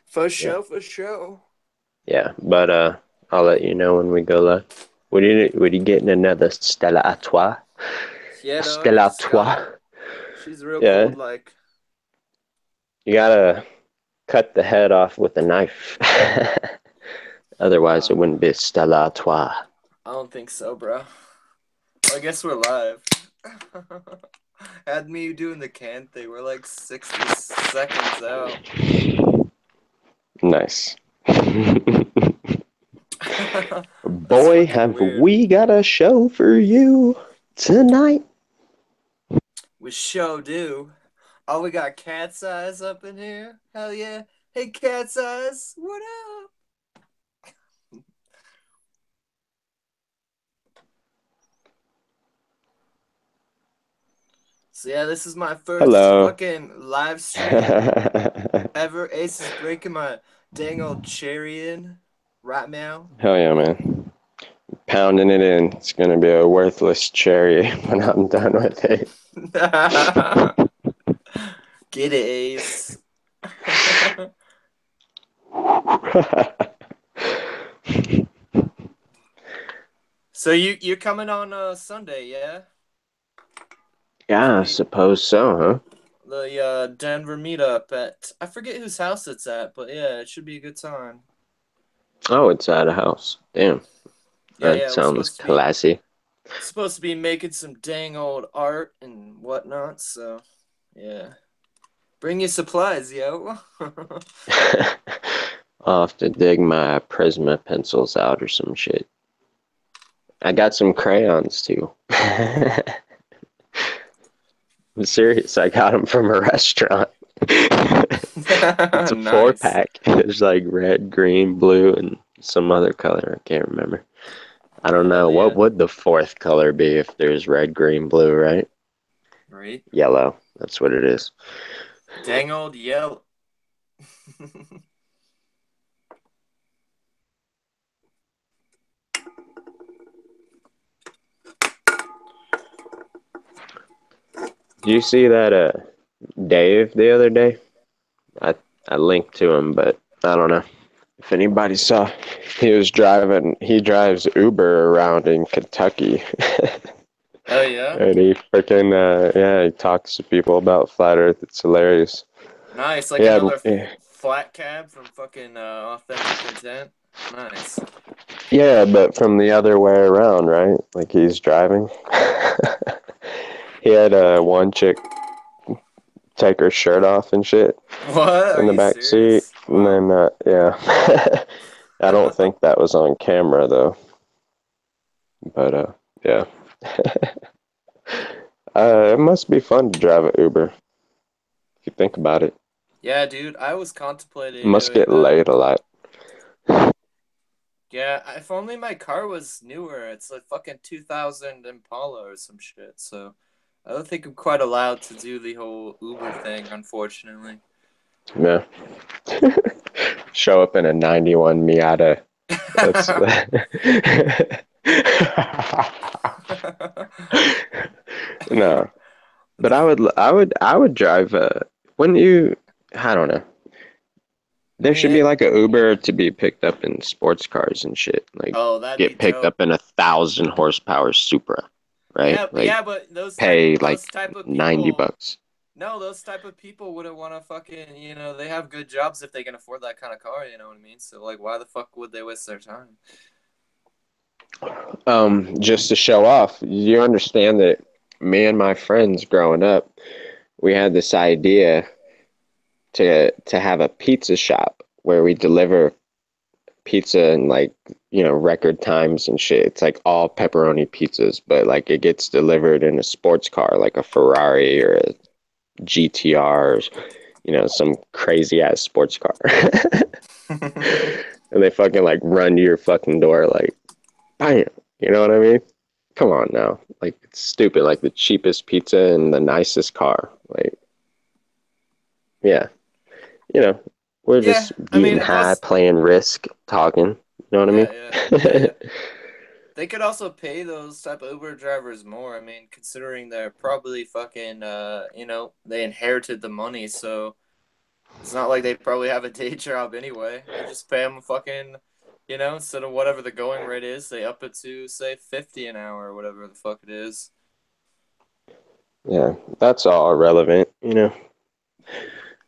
For Yeah, sure, for sure. yeah. But I'll let you know when we go live. Would you getting another Stella Artois? Yeah, dog, I Stella just got Artois. it. She's real Yeah, cold, like. you gotta cut the head off with a knife. Otherwise, Uh, it wouldn't be a Stella Artois. I don't think so, bro. Well, I guess we're live. Had me doing the can thing. We're like 60 seconds out. Nice. That's Boy, fucking have weird. we got a show for you tonight. We sure do. Oh, we got Cat's Eyes up in here. Hell yeah. Hey, Cat's Eyes. What up? So, yeah, this is my first Hello. fucking live stream ever. Ace is breaking my dang old cherry in right now. Hell yeah, man. Pounding it in. It's gonna be a worthless cherry when I'm done with it. Get it, Ace. So you're coming on Sunday, yeah? To Yeah, I the suppose so, huh? Denver meetup at I forget whose house it's at, but yeah, it should be a good time. Oh, it's at a house. Damn. Yeah, That yeah, we're sounds classy. supposed to be making some dang old art and whatnot. So yeah, bring your supplies, yo. I'll have to dig my Prisma pencils out or some shit. I got some crayons too. I'm serious. I got them from a restaurant. It's a four Nice. pack. There's like red, green, blue, and some other color. I can't remember. I don't know. Hell What yeah. would the fourth color be if there's red, green, blue, right? Right. Yellow. That's what it is. Dang old yell. Did you see that Dave the other day? I I linked to him, but I don't know if anybody saw. He was driving. He drives Uber around in Kentucky, Oh yeah. and he freaking yeah, he talks to people about flat Earth. It's hilarious. Nice. Like Yeah, another flat cab from fucking authentic intent. Nice. yeah, but from the other way around, right? Like he's driving. He had one chick take her shirt off and shit What? Are in the you back seat, serious? and Wow. then yeah, I don't think that was on camera though. But yeah, it must be fun to drive an Uber if you think about it. Yeah, dude, I was It contemplating must doing get that. laid a lot. Yeah, if only my car was newer. It's like fucking 2000 Impala or some shit. So I don't think I'm quite allowed to do the whole Uber thing, unfortunately. Yeah, show up in a '91 Miata. That's no. But I would drive. When you, I don't know. I There mean, should be like a Uber to be picked up in sports cars and shit. Like oh, that'd be get picked dope. up in 1,000 horsepower Supra, right? Yeah, Like yeah, but pay those like type of 90 people, bucks. no, those type of people wouldn't want to fucking, they have good jobs if they can afford that kind of car, you know what I mean? So like, why the fuck would they waste their time? Just to show off. You understand that me and my friends growing up, we had this idea to have a pizza shop where we deliver pizza in like, record times and shit. It's like all pepperoni pizzas, but like it gets delivered in a sports car, like a Ferrari or a GTR, or, some crazy ass sports car. And they fucking like run to your fucking door like, bam. You know what I mean? Come on now. Like it's stupid. Like the cheapest pizza and the nicest car. Like, yeah. You know, we're Yeah, just I getting mean, high, plus, playing Risk, talking. You know what I yeah, mean? yeah, yeah, yeah. They could also pay those type of Uber drivers more. I mean, considering they're probably fucking, they inherited the money, so It's not like they probably have a day job anyway. They just pay them fucking, instead of whatever the going rate is, they up it to say 50 an hour or whatever the fuck it is. Yeah, that's all irrelevant,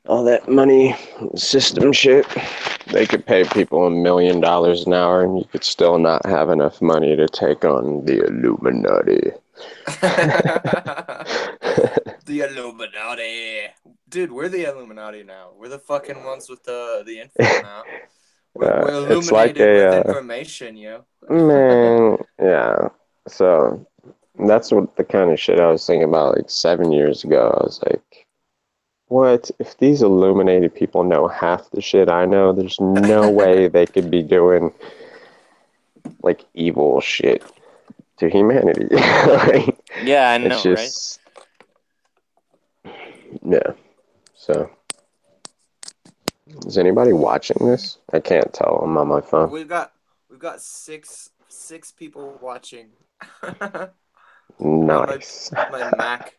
all that money system shit. They could pay people $1 million an hour and you could still not have enough money to take on the Illuminati. The Illuminati. Dude, we're the Illuminati now. We're the fucking ones with the info now. We're It's like illuminated with a information, yo. man, yeah. So that's what the kind of shit I was thinking about like 7 years ago. I was like, what? If these illuminated people know half the shit I know, there's no way they could be doing like evil shit to humanity. Like, Yeah, I it's know, right? just, yeah. So, is anybody watching this? I can't tell. I'm on my phone. We've got six people watching. I'm on my Nice. my Mac.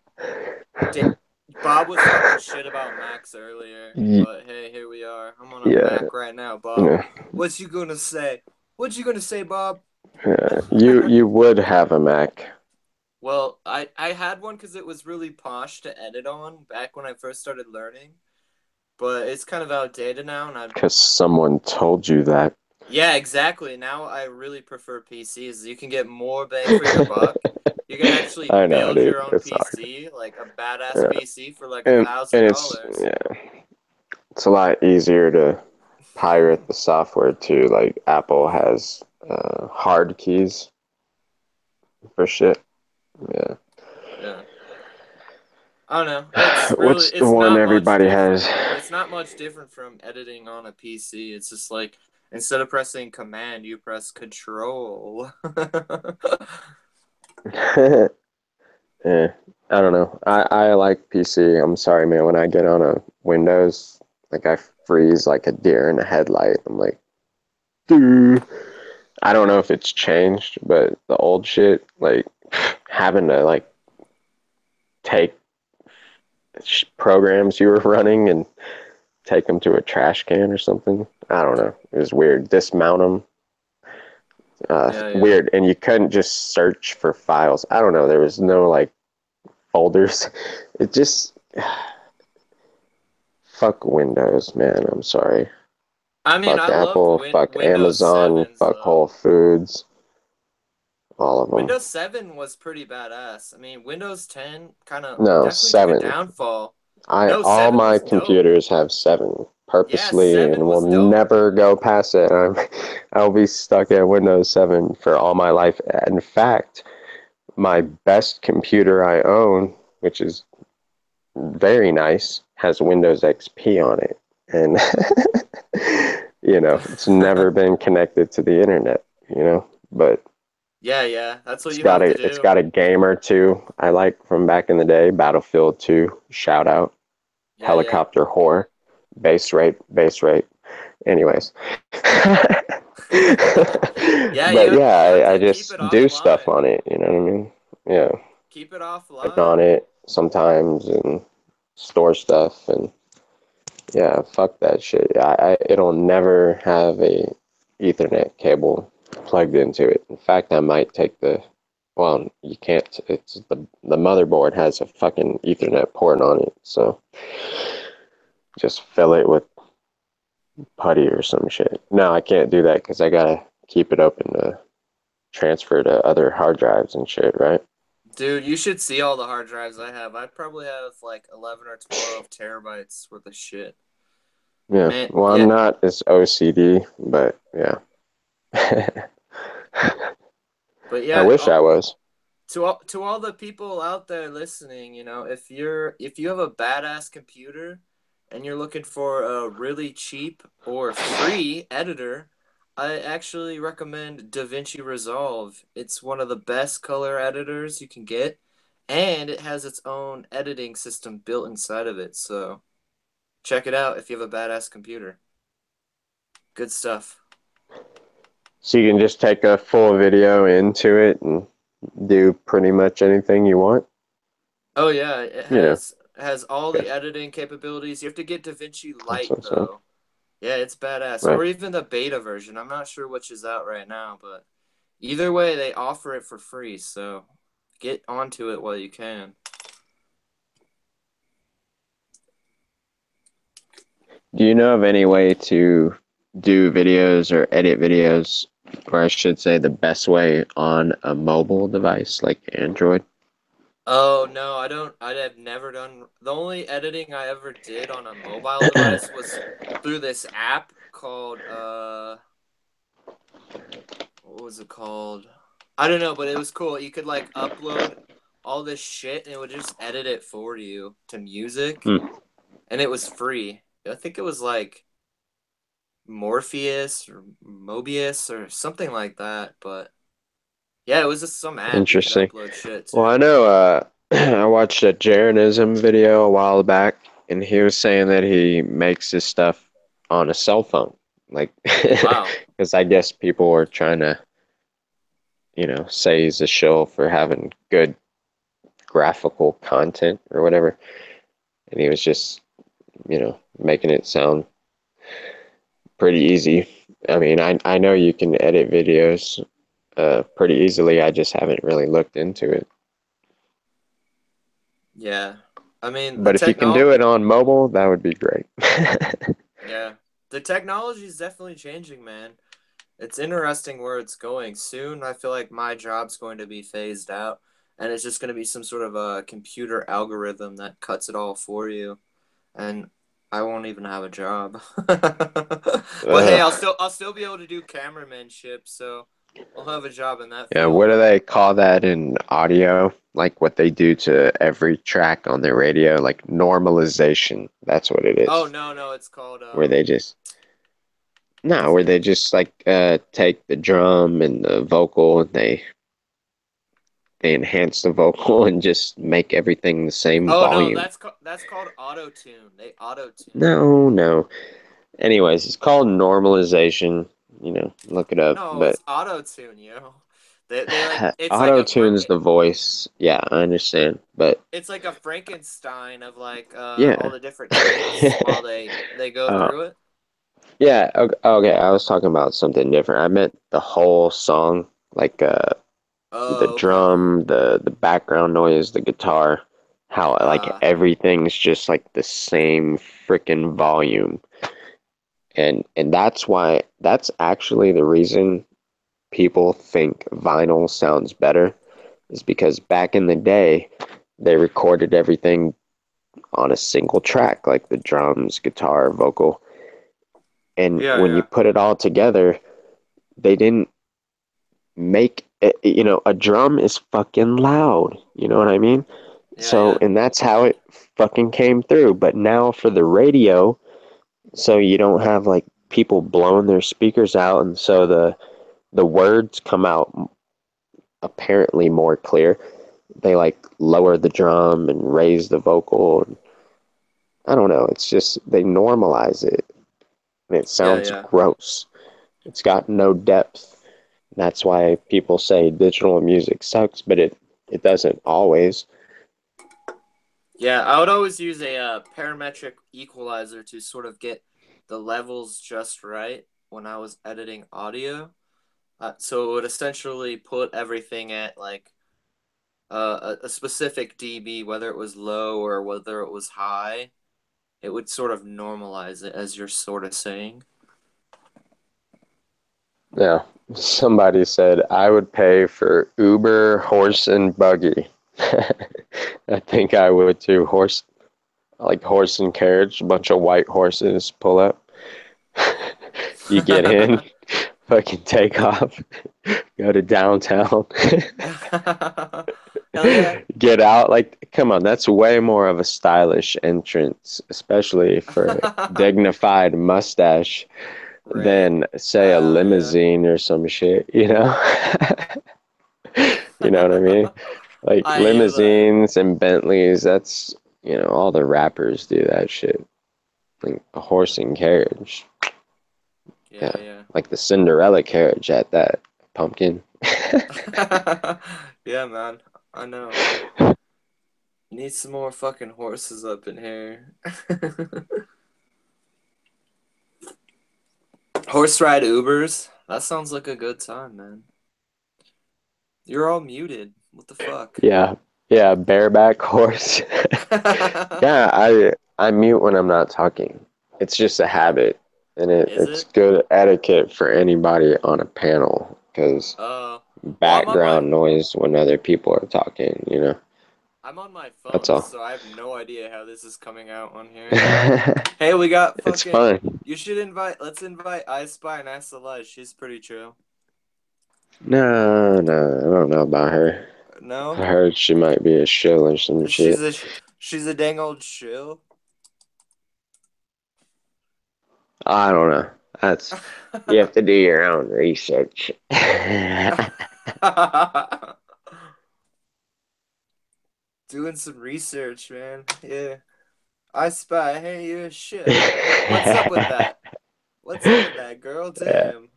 Bob was talking shit about Macs earlier, but hey, here we are. I'm on a Yeah, Mac right now, Bob. yeah, What you gonna say? What you gonna say, Bob? yeah. You would have a Mac Well, I had one because it was really posh to edit on back when I first started learning, but it's kind of outdated now, and because someone told you that. yeah, exactly. Now I really prefer PCs. You can get more bang for your buck. You can actually I know, build dude. your own It's hard. PC, like a badass Yeah. PC for like a And thousand it's dollars. yeah, it's a lot easier to pirate the software too. Like Apple has hard keys for shit. Yeah. Yeah. I don't know. It's really What's the one everybody has? it's not much different from editing on a PC. It's just like instead of pressing command, you press control. Yeah, I don't know. I like PC. I'm sorry, man. When I get on a Windows, like I freeze like a deer in a headlight. I'm like, dude. I don't know if it's changed, but the old shit, like having to like take programs you were running and take them to a trash can or something. I don't know. It was weird. Dismount them. Yeah, yeah. Weird. And you couldn't just search for files. I don't know. There was no like folders. It just fuck Windows, man. I'm sorry. I mean, Fuck I loved Apple. Fuck Windows Amazon. 7's Fuck Whole though. Foods. All of them. Windows 7 was pretty badass. I mean, Windows 10 kind of No, definitely took a 7. downfall. I No, all 7 my was dope. computers have 7 Yeah, purposely and 7 will was dope. never go past it. I'll be stuck at Windows 7 for all my life. In fact, my best computer I own, which is very nice, has Windows XP on it. And it's never been connected to the internet, but Yeah, yeah. That's what it's you got have to a it's do. got a game or two I like from back in the day, Battlefield 2, shout out. Yeah, yeah. Helicopter whore, base rate. Anyways, Yeah, but yeah, you have I to keep it just do stuff offline. on it. You know what I mean? Yeah, Keep it like on offline. it sometimes and store stuff and yeah, fuck that shit. It'll never have a Ethernet cable plugged into it. In fact, I might take well, you can't. It's the motherboard has a fucking Ethernet port on it, so just fill it with putty or some shit. No, I can't do that because I gotta keep it open to transfer to other hard drives and shit, right? Dude, you should see all the hard drives I have. I probably have like 11 or 12 terabytes worth of shit. Yeah. Man, Well, I'm yeah. not as OCD, but yeah. But I yeah, wish I was. to all the people out there listening, if you have a badass computer and you're looking for a really cheap or free editor, I actually recommend DaVinci Resolve. It's one of the best color editors you can get, and it has its own editing system built inside of it. So check it out if you have a badass computer. Good stuff. So you can just take a full video into it and do pretty much anything you want, Oh yeah, it you know. has. It has all Okay, the editing capabilities. You have to get DaVinci that's Lite what's up. though. Yeah, it's badass. Right. Or even the beta version. I'm not sure which is out right now, but either way, they offer it for free. So get onto it while you can. Do you know of any way to do videos or edit videos, or I should say the best way on a mobile device like Android? Oh no, I don't. I have never done. The only editing I ever did on a mobile device was through this app called what was it called? I don't know, but it was cool. You could like upload all this shit and it would just edit it for you to music, Hmm, and it was free. I think it was like Morpheus or Mobius or something like that. But yeah, it was just some app you could interesting. upload shit Well, I to. know I watched a Jeranism video a while back, and he was saying that he makes his stuff on a cell phone. Like, Wow. because I guess people were trying to, say he's a shill for having good graphical content or whatever. And he was just, making it sound pretty easy. I mean, I know you can edit videos pretty easily. I just haven't really looked into it. Yeah. I mean, the But if you can do technology. it on mobile, that would be great. Yeah. The technology is definitely changing, man. It's interesting where it's going. Soon, I feel like my job's going to be phased out, and it's just going to be some sort of a computer algorithm that cuts it all for you, and I won't even have a job. But hey, Ugh. I'll still be able to do cameramanship, so I'll have a job in that Yeah, field. what do But they call that in audio? Like what they do to every track on their radio, like normalization. That's what it oh is. no, no, it's called Where they just I no, where they think. just like take the drum and the vocal and they enhance the vocal and just make everything the same Oh no, volume. that's called auto tune. They auto tune it. No, no. Anyways, it's called normalization. Look it up. No, But it's auto tune, yo. They like it's like auto tunes the voice. Yeah, I understand. But it's like a Frankenstein of like all yeah. the different takes while they go uh, through it. yeah, okay, okay, I was talking about something different. I meant the whole song, like the Oh, okay. drum, the background noise, the guitar, how like Uh everything's just like the same freaking volume. And that's actually the reason people think vinyl sounds better is because back in the day they recorded everything on a single track, like the drums, guitar, vocal. And yeah, when you yeah. put it all together, they didn't make it, a drum is fucking loud. You know what I mean? Yeah, So, yeah. and that's how it fucking came through. But now for the radio, so you don't have like people blowing their speakers out, and so the words come out apparently more clear. They like lower the drum and raise the vocal. And I don't know. It's just they normalize it, and it Yeah, sounds yeah. gross. It's got no depth. That's why people say digital music sucks, but it doesn't always. Yeah, I would always use a parametric equalizer to sort of get the levels just right when I was editing audio. So it would essentially put everything at like a specific dB, whether it was low or whether it was high. It would sort of normalize it, as you're sort of saying. Yeah. Somebody said I would pay for Uber, horse, and buggy. I think I would too. Horse and carriage, a bunch of white horses pull up. You get in, fucking take off, go to downtown, Hell yeah. get out. Like, come on, that's way more of a stylish entrance, especially for a dignified mustache, Right. than, say, a Yeah. limousine or some shit, you know? You know what I mean? Like I hear that. limousines and Bentleys, that's, all the rappers do that shit. Like a horse and carriage. Yeah, Yeah. yeah. Like the Cinderella carriage at that pumpkin. Yeah, man. I know. Need some more fucking horses up in here. Horse ride Ubers. That sounds like a good time, man. You're all muted. What the fuck? Yeah, yeah, bareback horse. Yeah, I mute when I'm not talking. It's just a Oh, habit, and is it's it? good etiquette for anybody on a panel because Well, background noise when other people are talking, you know. I'm on my That's phone, all. so I have no idea how this is coming out on here. Hey, we got It's fucking. fun. You should invite. Let's invite I Spy and SLI. She's pretty chill. No, no, I don't know about her. No, I heard she might be a shill or some she's shit. a she's a dang old chill. I don't know. That's you have to do your own research. Doing some research, man. Yeah. I Spy. Hey, you're a shill. What's up with that? What's up with that, girl? Yeah. Damn.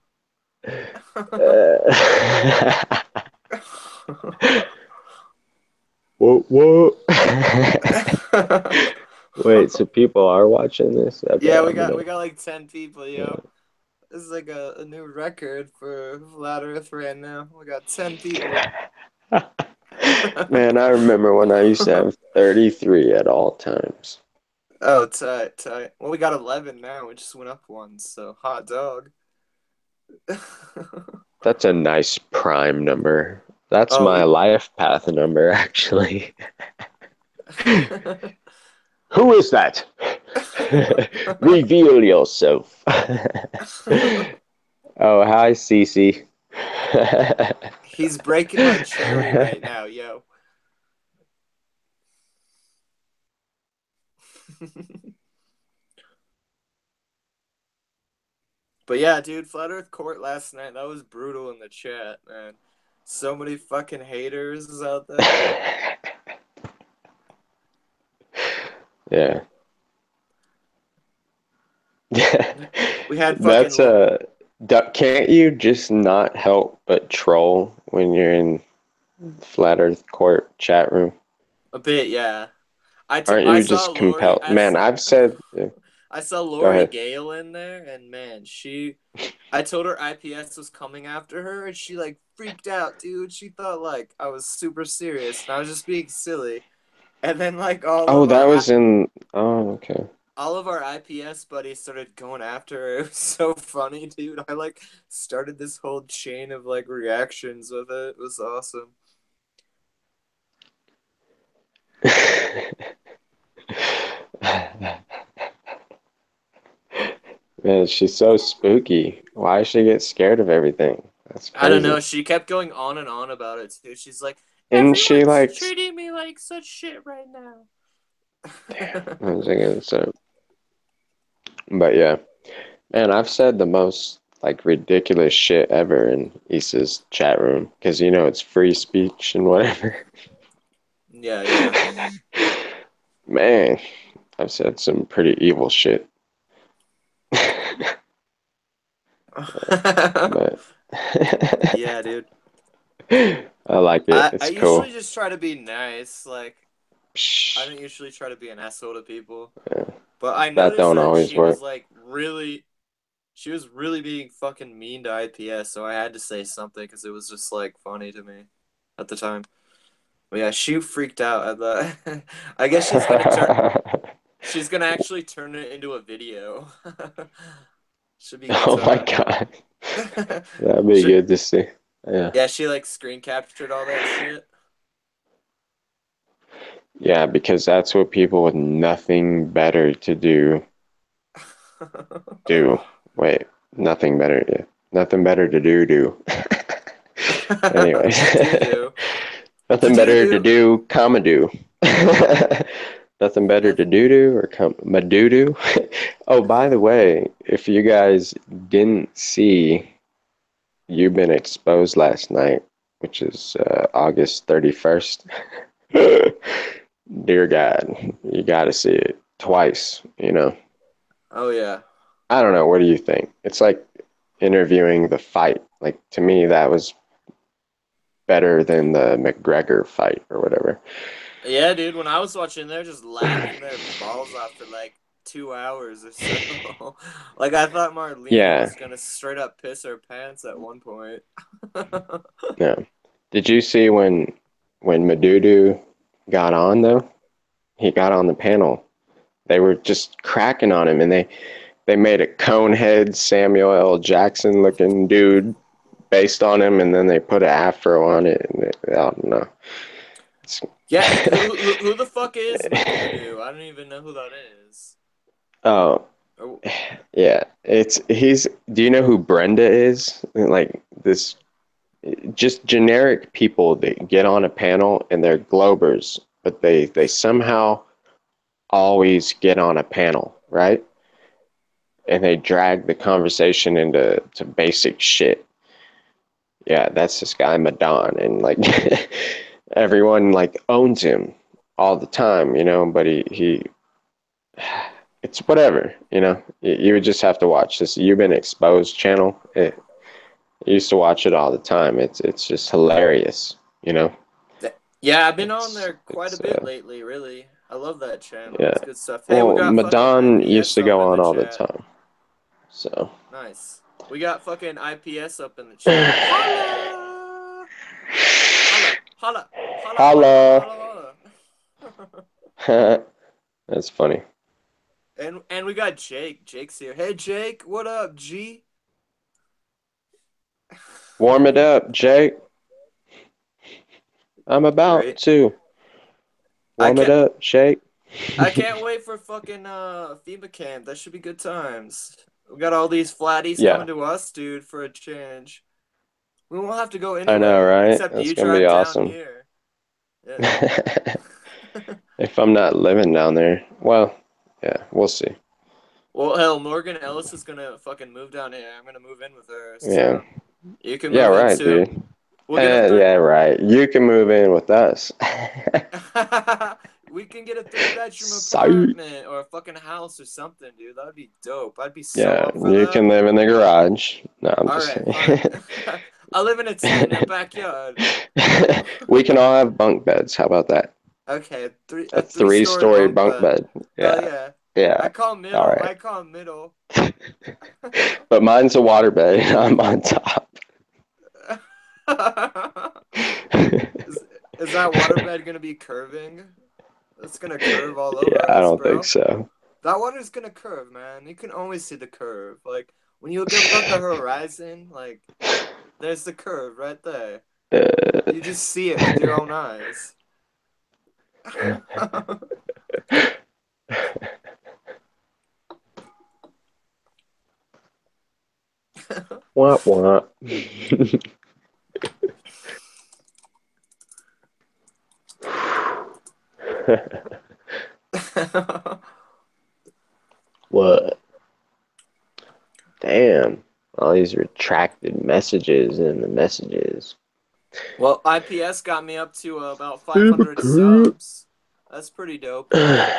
What? Wait, so people are watching this? Okay, Yeah, we I'm got gonna. we got like 10 people, yo. This is like a new record for Flat Earth right now. We got 10 people. Man, I remember when I used to have 33 at all times. Oh, tight, tight. Well, we got 11 now. We just went up one, so hot dog. That's a nice prime number. That's Oh, my we. life path number, actually. Who is that? Reveal yourself. Oh, hi, Cece. He's breaking my cherry right now, yo. But yeah, dude, Flat Earth Court last night, that was brutal in the chat, man. So many fucking haters out there. Yeah. We had That's fucking a. Can't you just not help but troll when you're in Flat Earth Court chat room? a bit, yeah. Aren't I you saw just Lori. compelled? Man, I've said. Yeah, I saw go Lori ahead. Gale in there, and man, I told her IPS was coming after her, and she like freaked out, dude. She thought like I was super serious, and I was just being silly. And then like Oh, that was in. Oh, okay. all of our IPS buddies started going after her. It was so funny, dude. I like started this whole chain of like reactions with it. It was awesome. Man, she's so spooky. Why does she get scared of everything? That's I don't know. crazy. She kept going on and on about it too. She's like, Isn't she everyone's like? treating me like such shit right now. Damn, I was thinking so. But yeah, man, I've said the most like ridiculous shit ever in Issa's chat room because you know it's free speech and whatever. Yeah, yeah. Man, I've said some pretty evil shit. But Yeah, dude. I like it. I It's usually cool. just try to be nice. Like I Psh, don't usually try to be an asshole to people. yeah, But I that noticed don't that always work. she was really being fucking mean to IPS, so I had to say something because it was just like funny to me at the time. But yeah, she freaked out at that. I guess she's gonna actually turn it into a video. Should be a good Oh my time. God. That'd be Should, good to see. Yeah. yeah, she like screen captured all that shit. Yeah, because that's what people with nothing better to do. Wait, nothing better. Yeah. Nothing better to do. Anyways. To do do. To Nothing do better to do. do, comma do. Nothing better to Nothing. do or comma do. Oh, by the way, if you guys didn't see, you've been exposed last night, which is August 31st. Dear God, you got to see it twice, you know. Oh yeah. I don't know. What do you think? It's like interviewing the fight. Like, to me, that was better than the McGregor fight or whatever. Yeah, dude. When I was watching, they're just laughing their balls off for like 2 hours or so. Like I thought Marlena Yeah, was gonna straight up piss her pants at one point. no. Did you see when Madudu got on though? He got on the panel. They were just cracking on him, and they made a conehead Samuel L. Jackson looking dude based on him, and then they put an afro on it. And I don't know. Yeah, who the fuck is Madudu? I don't even know who that is. Oh, Oh, yeah. He's. Do you know who Brenda is? Like this, just generic people that get on a panel and they're Globers, but they somehow always get on a panel, right? And they drag the conversation into basic shit. Yeah, that's this guy Madon, and like everyone like owns him all the time, but he it's whatever, you would just have to watch this You've Been Exposed channel. I used to watch it all the time. It's just hilarious, yeah, I've been on it's there quite a it's bit lately. Really, I love that channel. yeah. It's good stuff. Hey, we Well, got fucking Madon used IPS to up go in on the all the chat. time, so Nice. We got fucking IPS up in the chat. Holla! Holla! Holla! Holla! Holla! Holla! holla. Holla! Holla! That's funny. And we got Jake. Jake's here. Hey Jake, what up, G? Warm it up, Jake. I'm about Great. to I warm it can't up, Jake. I can't wait for fucking FEMA camp. That should be good times. We got all these flatties Yeah, coming to us, dude, for a change. We won't have to go I know, anywhere right? except That's you gonna be drive down awesome. here. Yeah. If I'm not living down there, well, yeah, we'll see. Well, hell, Morgan Ellis is gonna fucking move down here. I'm gonna move in with her, Yeah, so you can yeah, move in right, too. dude. We'll get a third. Yeah, right. You can move in with us. We can get a three-bedroom So, apartment or a fucking house or something, dude. That'd be dope. I'd be so yeah, up for you that. can live in the garage. No, I'm All just right, saying. fine. I live in a tent in a backyard. We can all have bunk beds. How about that? Okay, three A a three-story three-story bunk bunk bed. bed. Hell Yeah, yeah. yeah. I call All middle. right. I call middle. But mine's a water bed and I'm on top. is, is that waterbed gonna be curving? It's gonna curve all Yeah, over I us, don't think bro. so. That water's gonna curve, man. You can always see the curve. Like when you look up at the horizon, like there's the curve right there. Uh, You just see it with your own eyes. womp womp. What? Damn. All these retracted messages and the messages. Well, IPS got me up to about 500 Hypocrite. subs. That's pretty dope, right?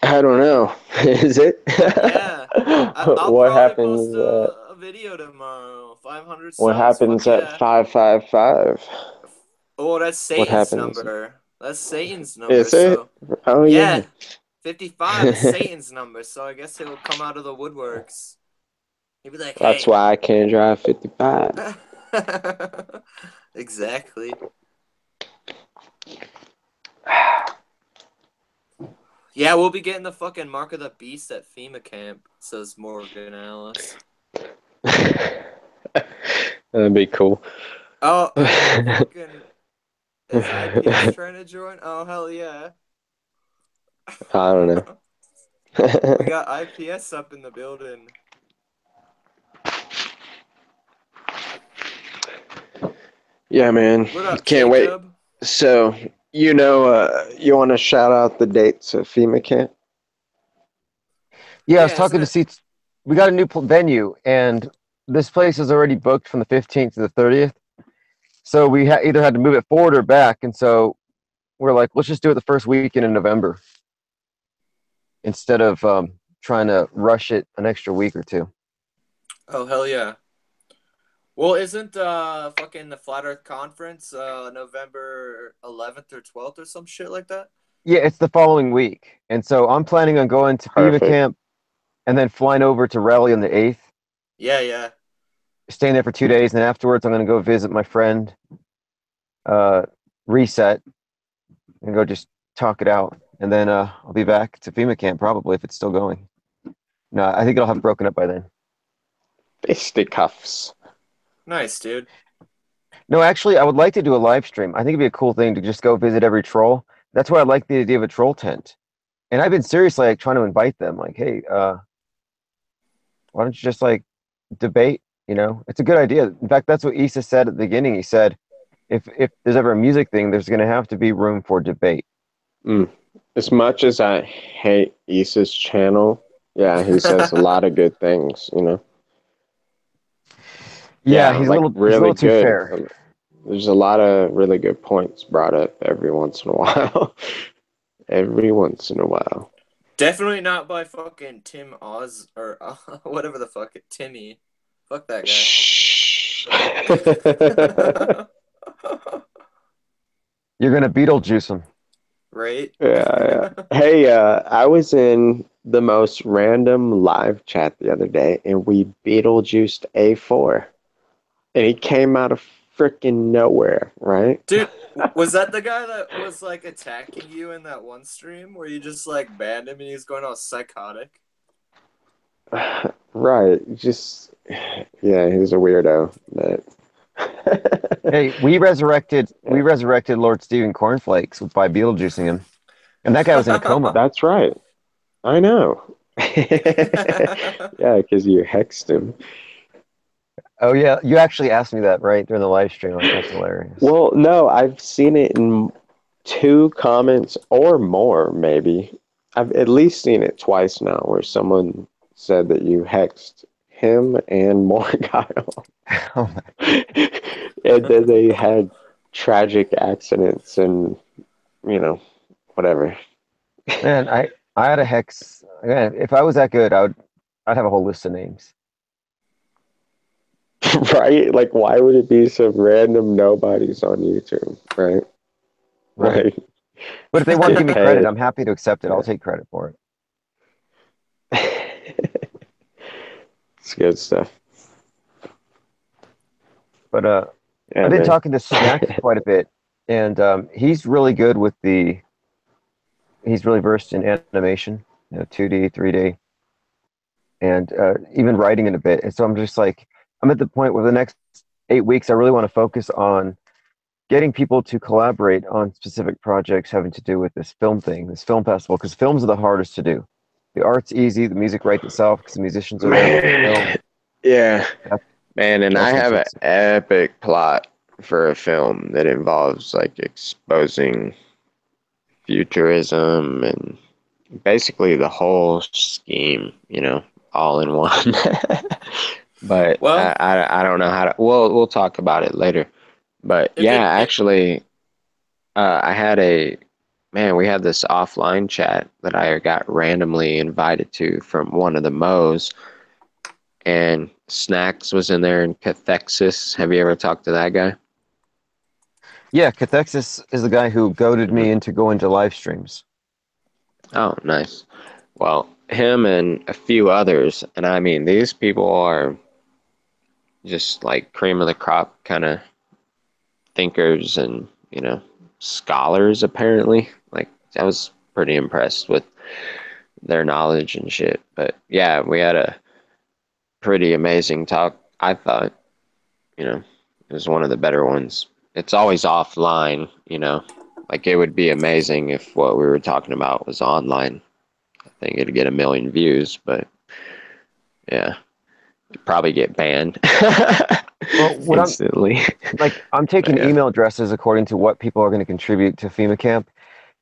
I don't know. Is it? Yeah. I'll What probably post happens a video tomorrow. 500 what subs. Fuck happens at yeah. 555? Oh, that's What Satan's happens? number. That's Satan's number. Is it? So, Oh yeah. yeah. 55 is Satan's number. So I guess he'll come out of the woodworks. He'll be like, That's hey. why I can't drive 55. Exactly. Yeah, we'll be getting the fucking Mark of the Beast at FEMA camp, says Morgan Alice. That'd be cool. Oh, I fucking. Is IPS trying to join? Oh, hell yeah. don't know. We got IPS up in the building. Yeah, man. What up, Can't wait. Jacob? So, you want to shout out the dates of FEMA camp? Yeah, I was Yeah, isn't talking to it? seats. We got a new venue, and this place is already booked from the 15th to the 30th. So we either had to move it forward or back. And so we're like, let's just do it the first weekend in November instead of trying to rush it an extra week or two. Oh, hell yeah. Well, isn't fucking the Flat Earth Conference November 11th or 12th or some shit like that? Yeah, it's the following week, and so I'm planning on going to FEMA Perfect. camp and then flying over to Raleigh on the 8th, Yeah, yeah. staying there for 2 days, and then afterwards I'm going to go visit my friend uh, Reset and go just talk it out, and then I'll be back to FEMA camp probably if it's still going. No, I think it'll have broken up by then. Fisticuffs. Nice, dude. No, actually, I would like to do a live stream. I think it'd be a cool thing to just go visit every troll. That's why I like the idea of a troll tent. And I've been seriously like trying to invite them, like, hey, why don't you just like debate? You know, it's a good idea. In fact, that's what Issa said at the beginning. He said, if there's ever a music thing, there's going to have to be room for debate. Mm. As much as I hate Issa's channel, yeah, he says a lot of good things, you know. Yeah, Yeah, like he's a really little too good. fair. There's a lot of really good points brought up every once in a while. Every once in a while. Definitely not by fucking Tim Oz or whatever the fuck Timmy. Fuck that Shh. guy. You're going to Beetlejuice him. Right? Yeah, yeah. Hey, I was in the most random live chat the other day, and we Beetlejuiced A4, and he came out of freaking nowhere, right? Dude, was that the guy that was like attacking you in that one stream where you just like banned him and he was going all psychotic? Right, just yeah, he's a weirdo, but Hey, we resurrected Lord Stephen Cornflakes by Beetlejuicing him, and that guy was in a coma. that's right. I know. Yeah, because you hexed him. Oh yeah, you actually asked me that right during the live stream. Like that's hilarious. Well, no, I've seen it in two comments or more, maybe. I've at least seen it twice now where someone said that you hexed him and Morgile. Oh, And then they had tragic accidents and, you know, whatever. man, I had a hex. Man, if I was that good, I'd have a whole list of names. Right? Like, why would it be some random nobodies on YouTube, right? Right. Like, But if they want to give get me credit, paid. I'm happy to accept it. I'll Yeah. take credit for it. It's good stuff. But Yeah, I've been man. talking to Snack quite a bit, and he's really good with the. He's really versed in animation, 2D, 3D, and even writing in a bit. And so I'm just like, I'm at the point where the next 8 weeks, I really want to focus on getting people to collaborate on specific projects having to do with this film thing, this film festival, because films are the hardest to do. The art's easy, the music writes itself because the musicians are there, but the Man. film, Yeah. that's, Man, and I that's what have an takes it. epic plot for a film that involves like exposing futurism and basically the whole scheme, you know, all in one. But Well, I don't know how to. We'll talk about it later. But if yeah, it actually, I had a man. We had this offline chat that I got randomly invited to from one of the Mo's, and Snacks was in there and Cathexis. Have you ever talked to that guy? Yeah, Cathexis is the guy who goaded Hmm. me into going to live streams. Oh, nice. Well, him and a few others, and I mean, these people are just like cream of the crop kind of thinkers and, you know, scholars, apparently. Like, I was pretty impressed with their knowledge and shit. But yeah, we had a pretty amazing talk, I thought. You know, it was one of the better ones. It's always offline, you know. Like, it would be amazing if what we were talking about was online. I think it'd get a million views, but yeah, it'd probably get banned Well, what I'm instantly. like, I'm But taking yeah. email addresses according to what people are going to contribute to FEMA camp.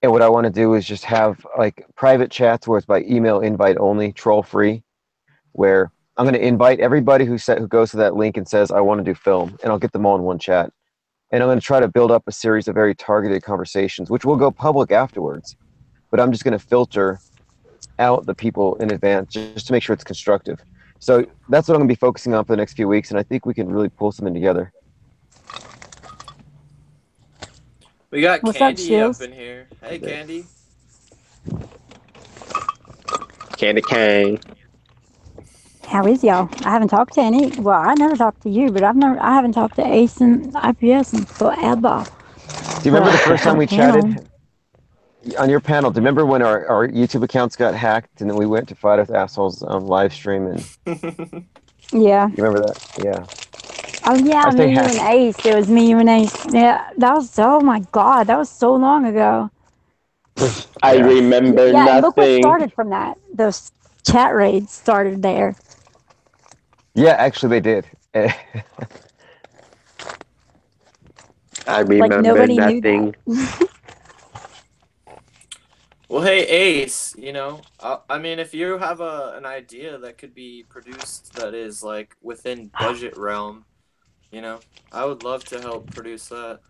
And what I want to do is just have like private chats where it's by email invite only, troll free, where I'm going to invite everybody who goes to that link and says I want to do film, and I'll get them all in one chat. And I'm going to try to build up a series of very targeted conversations, which will go public afterwards. But I'm just going to filter out the people in advance just to make sure it's constructive. So that's what I'm gonna be focusing on for the next few weeks, and I think we can really pull something together. We got What's up, Candy up Shields? in here. Hey, Candy. Candy cane. How is y'all? I haven't talked to any. Well, I never talked to you, but I haven't talked to Ace and IPS in forever. Do you remember the But first time on we panel, chatted on your panel? Do you remember when our YouTube accounts got hacked and then we went to Fight with Assholes on live stream? And yeah. you remember that? Yeah. Oh yeah, I say me, you, and hacked. Ace. It was me, you, and Ace. Yeah, that was. Oh my God, that was so long ago. I Yeah. remember Yeah, and look what nothing. started from that. Those chat raids started there. Yeah, actually, they did. I Like remember nobody knew that. nothing. Well, hey, Ace, I mean, if you have an idea that could be produced that is like within budget realm, I would love to help produce that.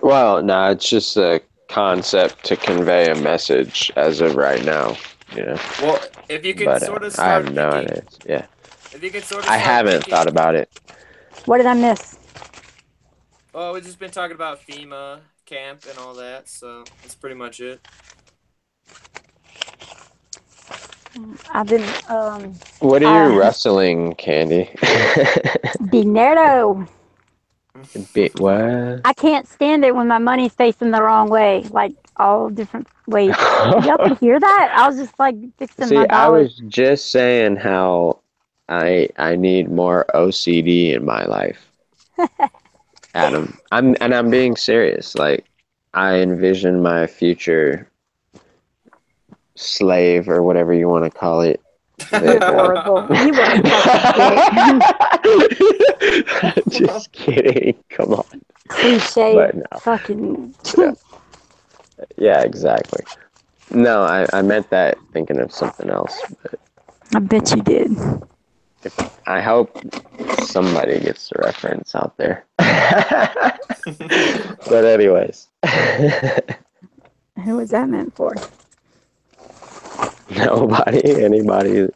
Well, no, it's just a concept to convey a message as of right now, you know. Well, if you could But sort of I have start no thinking, idea. Yeah, if you could sort of I start haven't thought thinking, about it. What did I miss? oh, we've just been talking about FEMA camp and all that, so that's pretty much it. I've been What are you uh wrestling, Candy? dinero. Bit what? I can't stand it when my money's facing the wrong way, like all different ways. Y'all could hear that? I was just like fixing my See, I dollars. was just saying how I need more OCD in my life, Adam. I'm being serious. Like I envision my future slave or whatever you want to call it. You're That horrible. You are a fucking dick. just kidding. Come on. Cliche. But no. Fucking. Yeah, yeah, exactly. No, I meant that thinking of something else. But I bet you did. I hope somebody gets the reference out there. But anyways, Who was that meant for? nobody, anybody,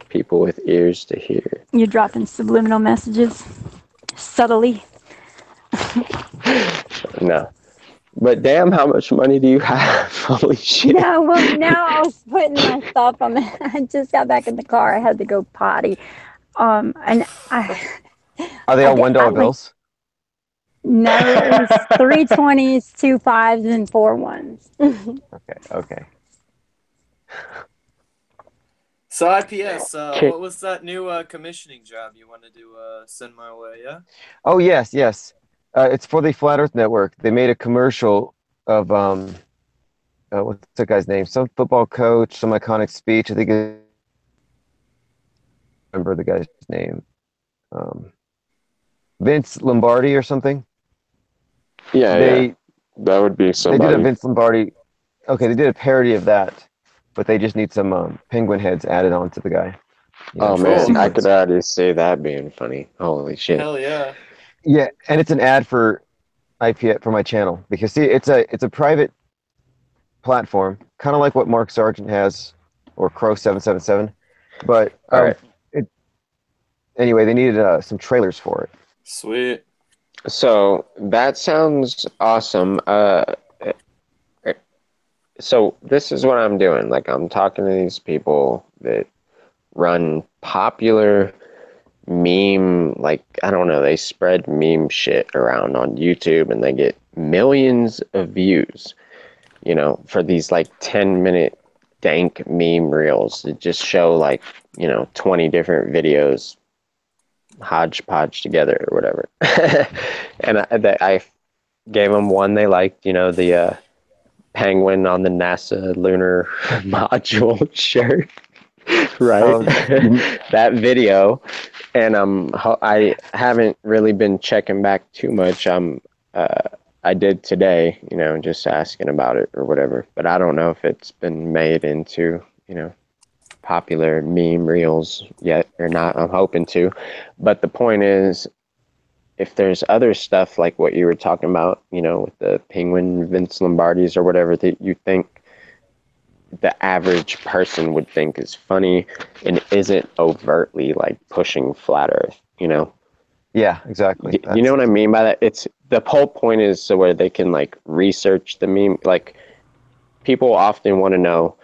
people with ears to hear. You're dropping subliminal messages subtly. No. But damn, how much money do you have? Holy shit. No, well, now I was putting my stuff on. I just got back in the car. I had to go potty. And Are they all $1 like, bills? no, it was 320s, 2 5s, and 4 1s. Okay. So IPS, Okay. what was that new commissioning job you wanted to send my way? Yeah. Oh yes. It's for the Flat Earth Network. They made a commercial of what's that guy's name? Some football coach, some iconic speech. I think I remember the guy's name. Vince Lombardi or something. Yeah, They that would be they did a somebody. Vince Lombardi. Okay, they did a parody of that, but they just need some penguin heads added on to the guy. Oh for the man, Cool. I could sequence. already see that being funny. Holy shit. Hell yeah. Yeah, and it's an ad for IP for my channel because see, it's a private platform, kind of like what Mark Sargent has or Crow 777. But All right. anyway, they needed some trailers for it. Sweet. So that sounds awesome. So this is what I'm doing. Like I'm talking to these people that run popular meme, like I don't know, they spread meme shit around on YouTube and they get millions of views, for these like 10-minute dank meme reels that just show like, 20 different videos hodgepodge together or whatever. And I gave them one they liked, the penguin on the NASA lunar module shirt, right? Oh, That video. And I haven't really been checking back too much. I did today, just asking about it or whatever. But I don't know if it's been made into, popular meme reels yet or not. I'm hoping to. But the point is, if there's other stuff like what you were talking about, with the penguin Vince Lombardis or whatever that you think the average person would think is funny and isn't overtly like pushing flat Earth, you know? Yeah, exactly. You know what I mean by that? It's the whole point is so where they can like research the meme. Like people often want to know,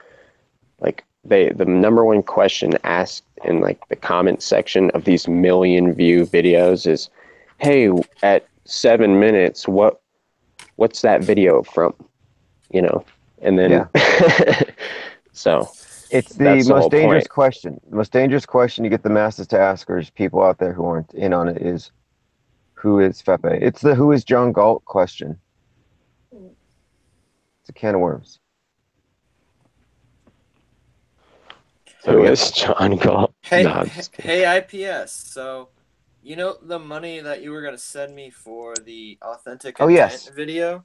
like the number one question asked in like the comment section of these million view videos is, hey, at 7 minutes, what's that video from? You know? And then Yeah. so It's the that's the most whole dangerous point. question. The most dangerous question you get the masses to ask, or is people out there who aren't in on it, is who is Fepe? It's the who is John Galt question. It's a can of worms. So Who yeah. is John Galt? No, Hey, I'm hey, just kidding. hey, IPS. So, you know the money that you were gonna send me for the authentic Oh intent yes. video?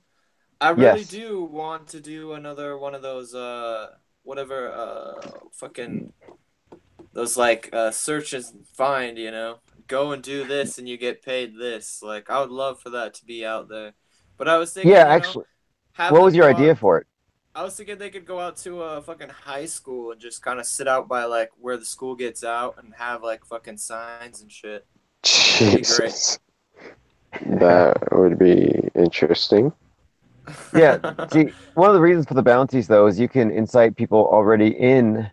I really Yes. do want to do another one of those whatever fucking those like search and find, you know. Go and do this and you get paid this. Like I would love for that to be out there. But I was Yeah, thinking, you know, actually, have what was them your go idea out. for it? I was thinking they could go out to a fucking high school and just kind of sit out by like where the school gets out and have like fucking signs and shit. That'd be great. Jesus. That would be interesting. Yeah, see, one of the reasons for the bounties though is you can incite people already in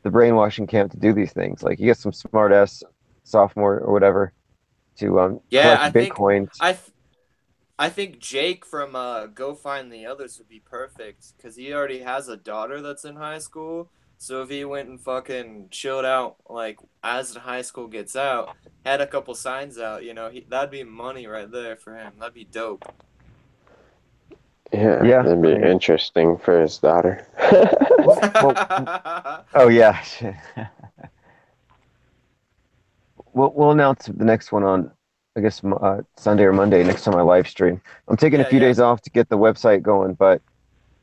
the brainwashing camp to do these things. Like you get some smart ass sophomore or whatever to Yeah, collect bitcoins. I think Jake from Go Find the Others would be perfect because he already has a daughter that's in high school. So if he went and fucking chilled out, like as the high school gets out, had a couple signs out, you know, that'd be money right there for him. That'd be dope. Yeah, Yeah, that'd I be mean, interesting for his daughter. well, oh yeah, we'll announce the next one on, I guess, Sunday or Monday next time I live stream. I'm taking a Yeah, few yeah. days off to get the website going, but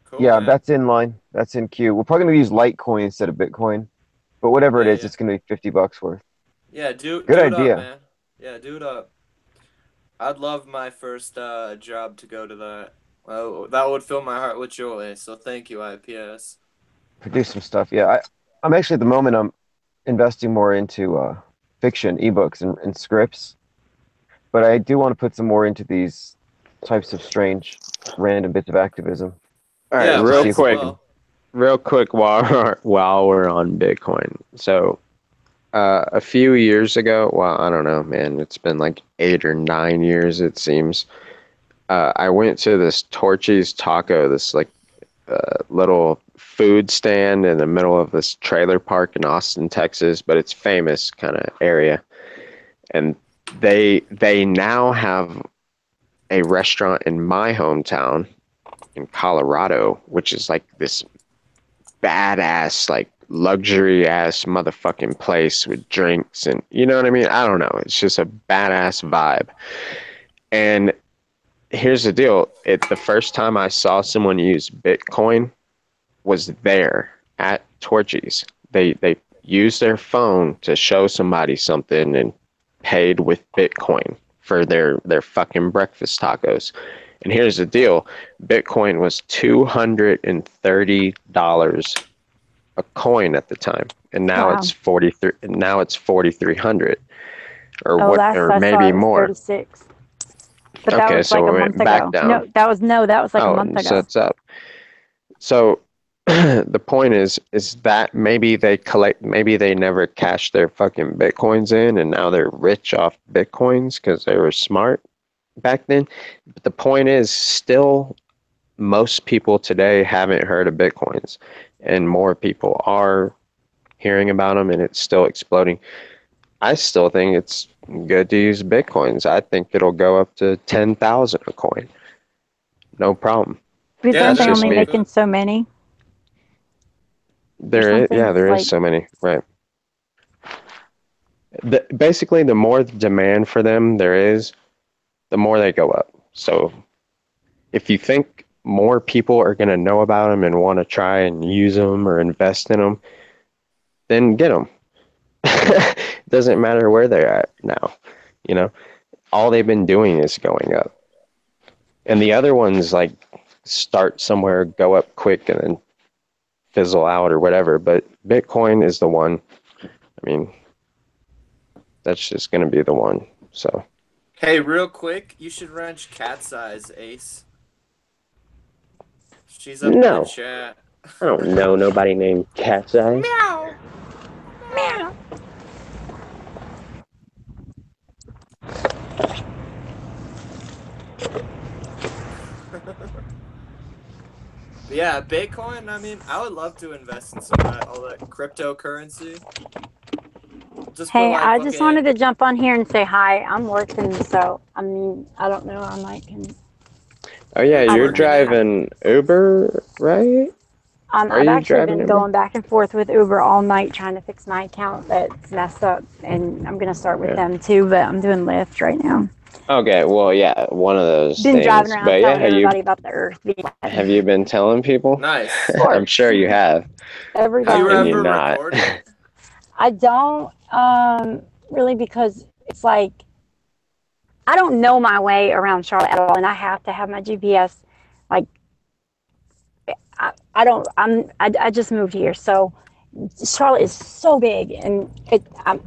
Cool, yeah, man. that's in line. That's in queue. We're probably gonna use Litecoin instead of Bitcoin, but whatever it Yeah, is, yeah. it's gonna be $50 worth. Yeah, do Good do it up, idea. man. Yeah, do it up. I'd love my first job to go to that. Well, that would fill my heart with joy. So thank you, IPS. Produce some stuff. Yeah, I'm actually at the moment I'm investing more into fiction, ebooks, and scripts, but I do want to put some more into these types of strange, random bits of activism. All right, Yeah, Just to might see if as we can. well. real quick while we're on Bitcoin. So, a few years ago, well, I don't know, man, it's been like 8 or 9 years, it seems. I went to this Torchy's Taco, this like little food stand in the middle of this trailer park in Austin, Texas, but it's famous kind of area. And they now have a restaurant in my hometown in Colorado, which is like this badass, like luxury ass motherfucking place with drinks and you know what I mean? I don't know. It's just a badass vibe. And here's the deal. The first time I saw someone use Bitcoin was there at Torchy's. They used their phone to show somebody something and paid with Bitcoin for their fucking breakfast tacos. And here's the deal. Bitcoin was $230 a coin at the time. And now it's Wow. 43 now it's 4300 or Oh, what last or I saw maybe it was more. 36. But that Okay, was so like a we went month back ago. down. No, that was like a Oh, month and so ago. it's up. So the point is that maybe they never cashed their fucking bitcoins in and now they're rich off bitcoins because they were smart back then. But the point is still most people today haven't heard of bitcoins and more people are hearing about them and it's still exploding. I still think it's good to use bitcoins. I think it'll go up to 10,000 a coin. No problem. But Yeah, aren't That's they they're just only all me. making good. so many or There is, something? yeah, It's there is like, so many, right? Basically, the more demand for them there is, the more they go up. So if you think more people are going to know about them and want to try and use them or invest in them, then get them. It doesn't matter where they're at now. You know, all they've been doing is going up. And the other ones like start somewhere, go up quick, and then fizzle out or whatever. But Bitcoin is the one. I mean, that's just going to be the one. So. Hey, real quick, you should wrench Cat's Eyes, Ace. She's up in the No, chat. I don't know nobody named Cat's Eyes. Meow. Meow. Yeah, Bitcoin. I mean, I would love to invest in some of that, all that cryptocurrency. Just put Hey, like I just wanted to jump on here and say hi. I'm working, so I mean, I don't know. I might can. Oh yeah, You you're working now? driving Uber, right? Are I've you actually driving been Uber? going back and forth with Uber all night trying to fix my account that's messed up, and I'm gonna start with them too. But I'm doing Lyft right now. Okay, well, yeah, one of those Been driving things. around But yeah, telling everybody about the Earth being flat. have you been telling people? Nice. Of course. I'm sure you have. Do Everybody. you How can you ever not? record it? I don't really, because it's like I don't know my way around Charlotte at all, and I have to have my GPS. Like I just moved here, so Charlotte is so big, and I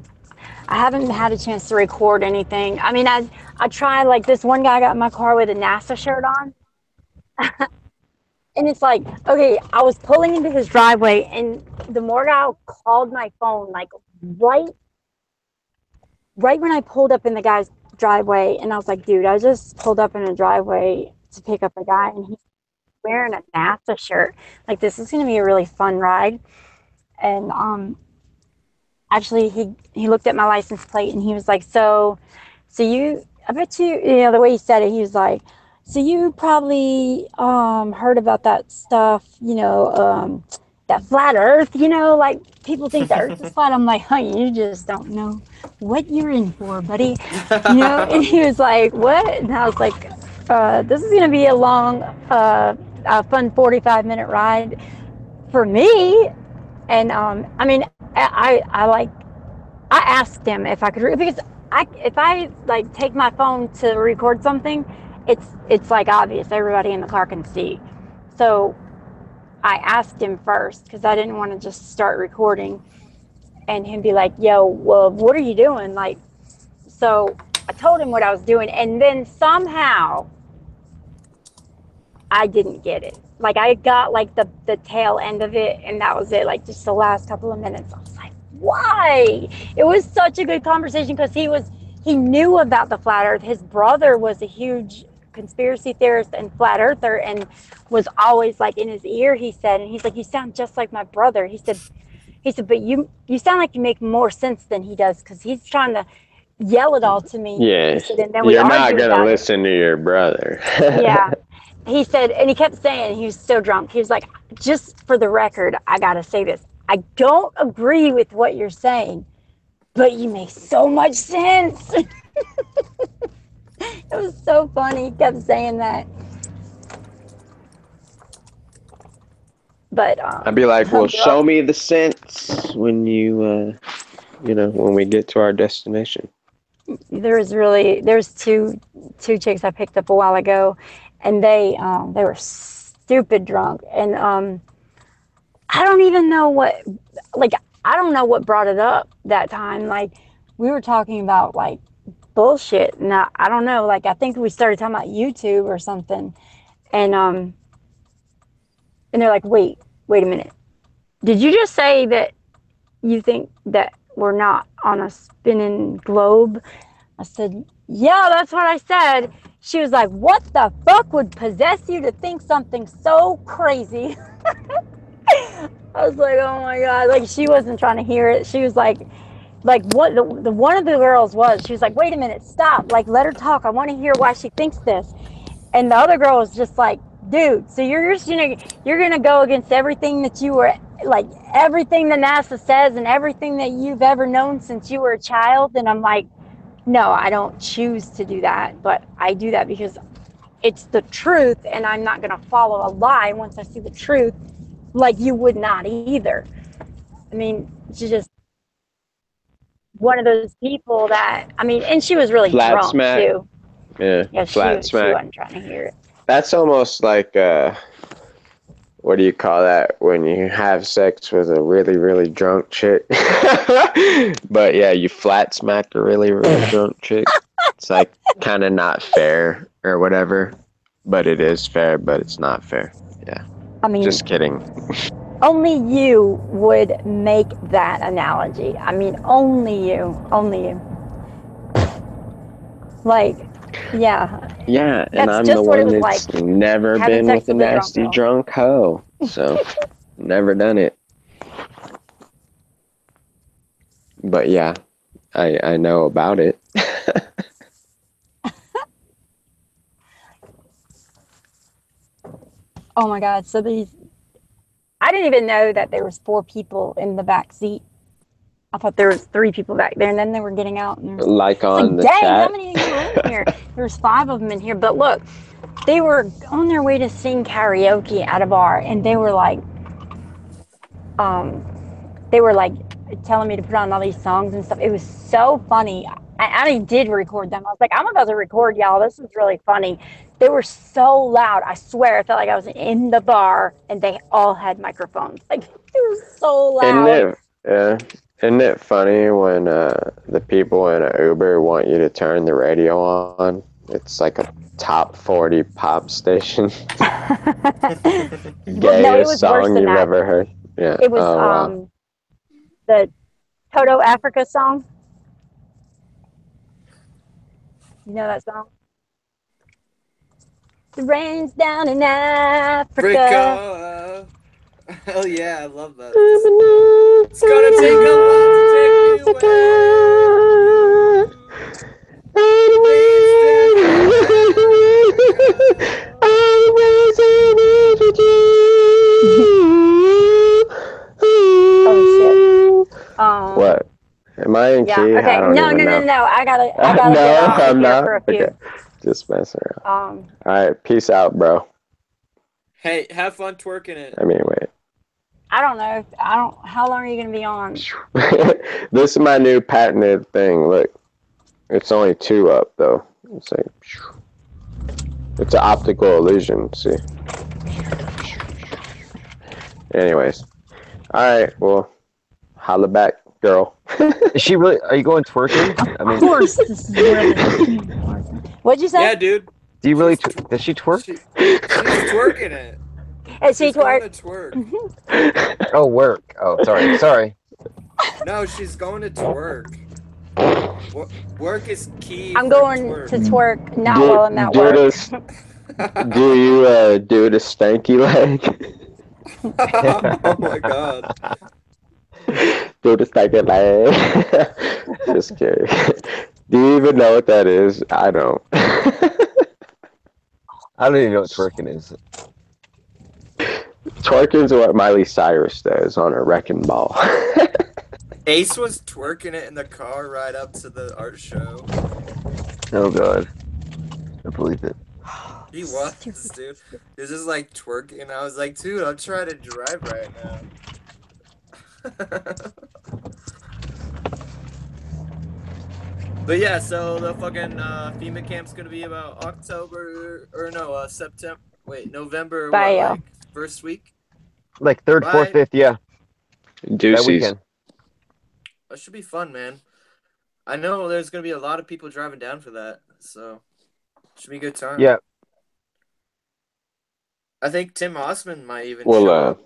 haven't had a chance to record anything. I mean, I tried, like this one guy got in my car with a NASA shirt on, and it's like, okay, I was pulling into his driveway, and the more guy called my phone, like right when I pulled up in the guy's driveway, and I was like, dude, I just pulled up in a driveway to pick up a guy, and he's wearing a NASA shirt. Like, this is going to be a really fun ride. And actually, he looked at my license plate, and he was like, so you, I bet you, the way he said it, he was like, so you probably heard about that stuff, that flat Earth, like people think the Earth is flat. I'm like, huh, you just don't know what you're in for, buddy. And he was like, what? And I was like, this is gonna be a long, a fun 45-minute ride for me. And I mean, I like I asked him if I could, because if I like take my phone to record something, it's like obvious, everybody in the car can see. So I asked him first because I didn't want to just start recording and him be like, yo, well, what are you doing? Like, so I told him what I was doing, and then somehow I didn't get it. Like, I got like the tail end of it, and that was it. Like, just the last couple of minutes, I was like, why? It was such a good conversation because he knew about the flat Earth. His brother was a huge conspiracy theorist and flat earther, and was always like in his ear. He said, and he's like, you sound just like my brother. He said, but you sound like you make more sense than he does, because he's trying to yell it all to me. Yeah, He said, and then we you're not argue gonna about it. listen to your brother. Yeah. He said, and he kept saying, he was still drunk. He was like, just for the record, I got to say this. I don't agree with what you're saying, but you make so much sense. It was so funny. He kept saying that. But I'd be like, well, show me the sense when when we get to our destination. There's two chicks I picked up a while ago, and they were stupid drunk, and I don't even know I don't know what brought it up that time. Like, we were talking about like bullshit, and I don't know, like I think we started talking about YouTube or something, and they're like, wait a minute, did you just say that you think that we're not on a spinning globe? I said, yeah, that's what I said. She was like, what the fuck would possess you to think something so crazy? I was like, oh my God. Like, she wasn't trying to hear it. She was like what the one of the girls was, she was like, wait a minute, stop. Like, let her talk. I want to hear why she thinks this. And the other girl was just like, dude, so you're just you're gonna go against everything that you were, like everything that NASA says and everything that you've ever known since you were a child? And I'm like, no, I don't choose to do that, but I do that because it's the truth, and I'm not going to follow a lie once I see the truth, like you would not either. I mean, she's just one of those people that, I mean, and she was really Flat drunk smack. too. Yeah, Yeah, flat she smack. wasn't trying to hear it. That's almost like what do you call that when you have sex with a really, really drunk chick? But yeah, you flat smack a really, really drunk chick. It's like kind of not fair or whatever. But it is fair, but it's not fair. Yeah. I mean, Just kidding. only you would make that analogy. I mean, only you. Only you. Like, yeah. Yeah, and That's I'm the just what it one was like that's never having been sex with a with a drunk nasty girl. drunk hoe. So, never done it. But yeah, I know about it. Oh my God. So I didn't even know that there was 4 people in the back seat. I thought there was 3 people back there, and then they were getting out, and Like it's on like, the dang, how chat. many of you were in here? There's 5 of them in here. But look, they were on their way to sing karaoke at a bar, and um, they were like telling me to put on all these songs and stuff. It was so funny. I did record them. I was like, I'm about to record y'all. This is really funny. They were so loud. I swear, I felt like I was in the bar, and they all had microphones. Like, it was so Isn't loud. it, yeah, isn't it funny when the people in an Uber want you to turn the radio on? It's like a top 40 pop station. Well, no, it Gayest was worse song than you've that. ever heard. Yeah. It was Oh, wow. the Toto Africa song. You know that song? The rain's down in Africa. Africa. Hell yeah, I love that. It's gonna take a lot to take me away from you. Rains down in Africa. Oh shit. What? Am I in Yeah. key? I Okay. don't No, even no, no, know. no. I gotta get No, off of I'm here not. for a Okay. few. Just messing around. Um. All right. Peace out, bro. Hey, have fun twerking it. I mean, wait. I don't know. I don't. How long are you gonna be on? This is my new patented thing. Look, it's only 2 up though. It's like it's an optical illusion. See. Anyways, all right. Well, holla back, girl. Is she really? Are you going twerking? I Of mean, course, this is really. What'd you say? Yeah, dude. do you really? She's tw- Does she twerk? she's twerking it. Is she She's going twerk? to twerk. Oh, work. Oh, sorry. Sorry. No, she's going to twerk. Work is key I'm for going twerk. to twerk. Not do while I'm at do work. this. Do you do the stanky leg? Oh my god. Do the stanky leg. Just kidding. Do you even know what that is? I don't. I don't even know what twerking is. Twerking's what Miley Cyrus does on a wrecking ball. Ace was twerking it in the car right up to the art show. Oh god, I believe it. He was, dude. He was just like twerking. I was like, dude, I'm trying to drive right now. But yeah, so the fucking FEMA camp's gonna be about October or no, September. Wait, November. What, Bye. like first week? Like third, fourth, Right. fifth, yeah, that Deuces. weekend. That should be fun, man. I know there's gonna be a lot of people driving down for that, so should be a good time. Yeah, I think Tim Osman might even We'll show up.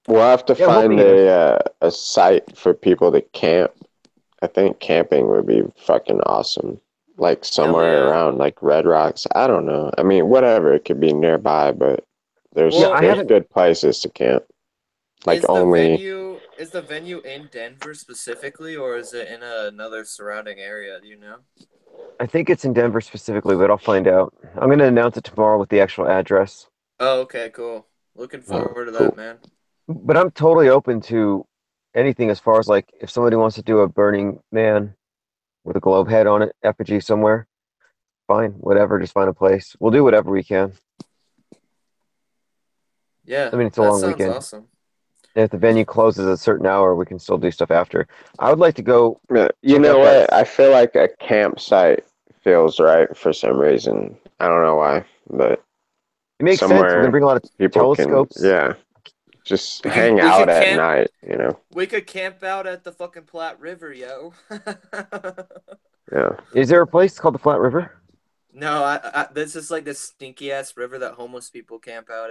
we'll have to Yeah, we'll find be there. a site for people to camp. I think camping would be fucking awesome. Like somewhere yeah. around like Red Rocks. I don't know. I mean, whatever. It could be nearby, but there's Well, I there's haven't. good places to camp. Like Is only the venue in Denver specifically, or is it in another surrounding area? Do you know? I think it's in Denver specifically, but I'll find out. I'm gonna announce it tomorrow with the actual address. Oh, okay, cool. Looking oh, forward to that, cool. man. But I'm totally open to anything as far as like if somebody wants to do a Burning Man with a globe head on it, effigy somewhere, fine, whatever. Just find a place. We'll do whatever we can. Yeah, I mean, it's a that long sounds weekend. awesome. And if the venue closes at a certain hour, we can still do stuff after. I would like to go Yeah, you check know out what? that. I feel like a campsite feels right for some reason. I don't know why, but It makes sense. We're gonna somewhere bring a lot of people can, telescopes. yeah, just We could hang we out could at camp night, you know? we could camp out at the fucking Platte River, yo. Yeah. Is there a place called the Flat River? No, this is like this stinky ass river that homeless people camp out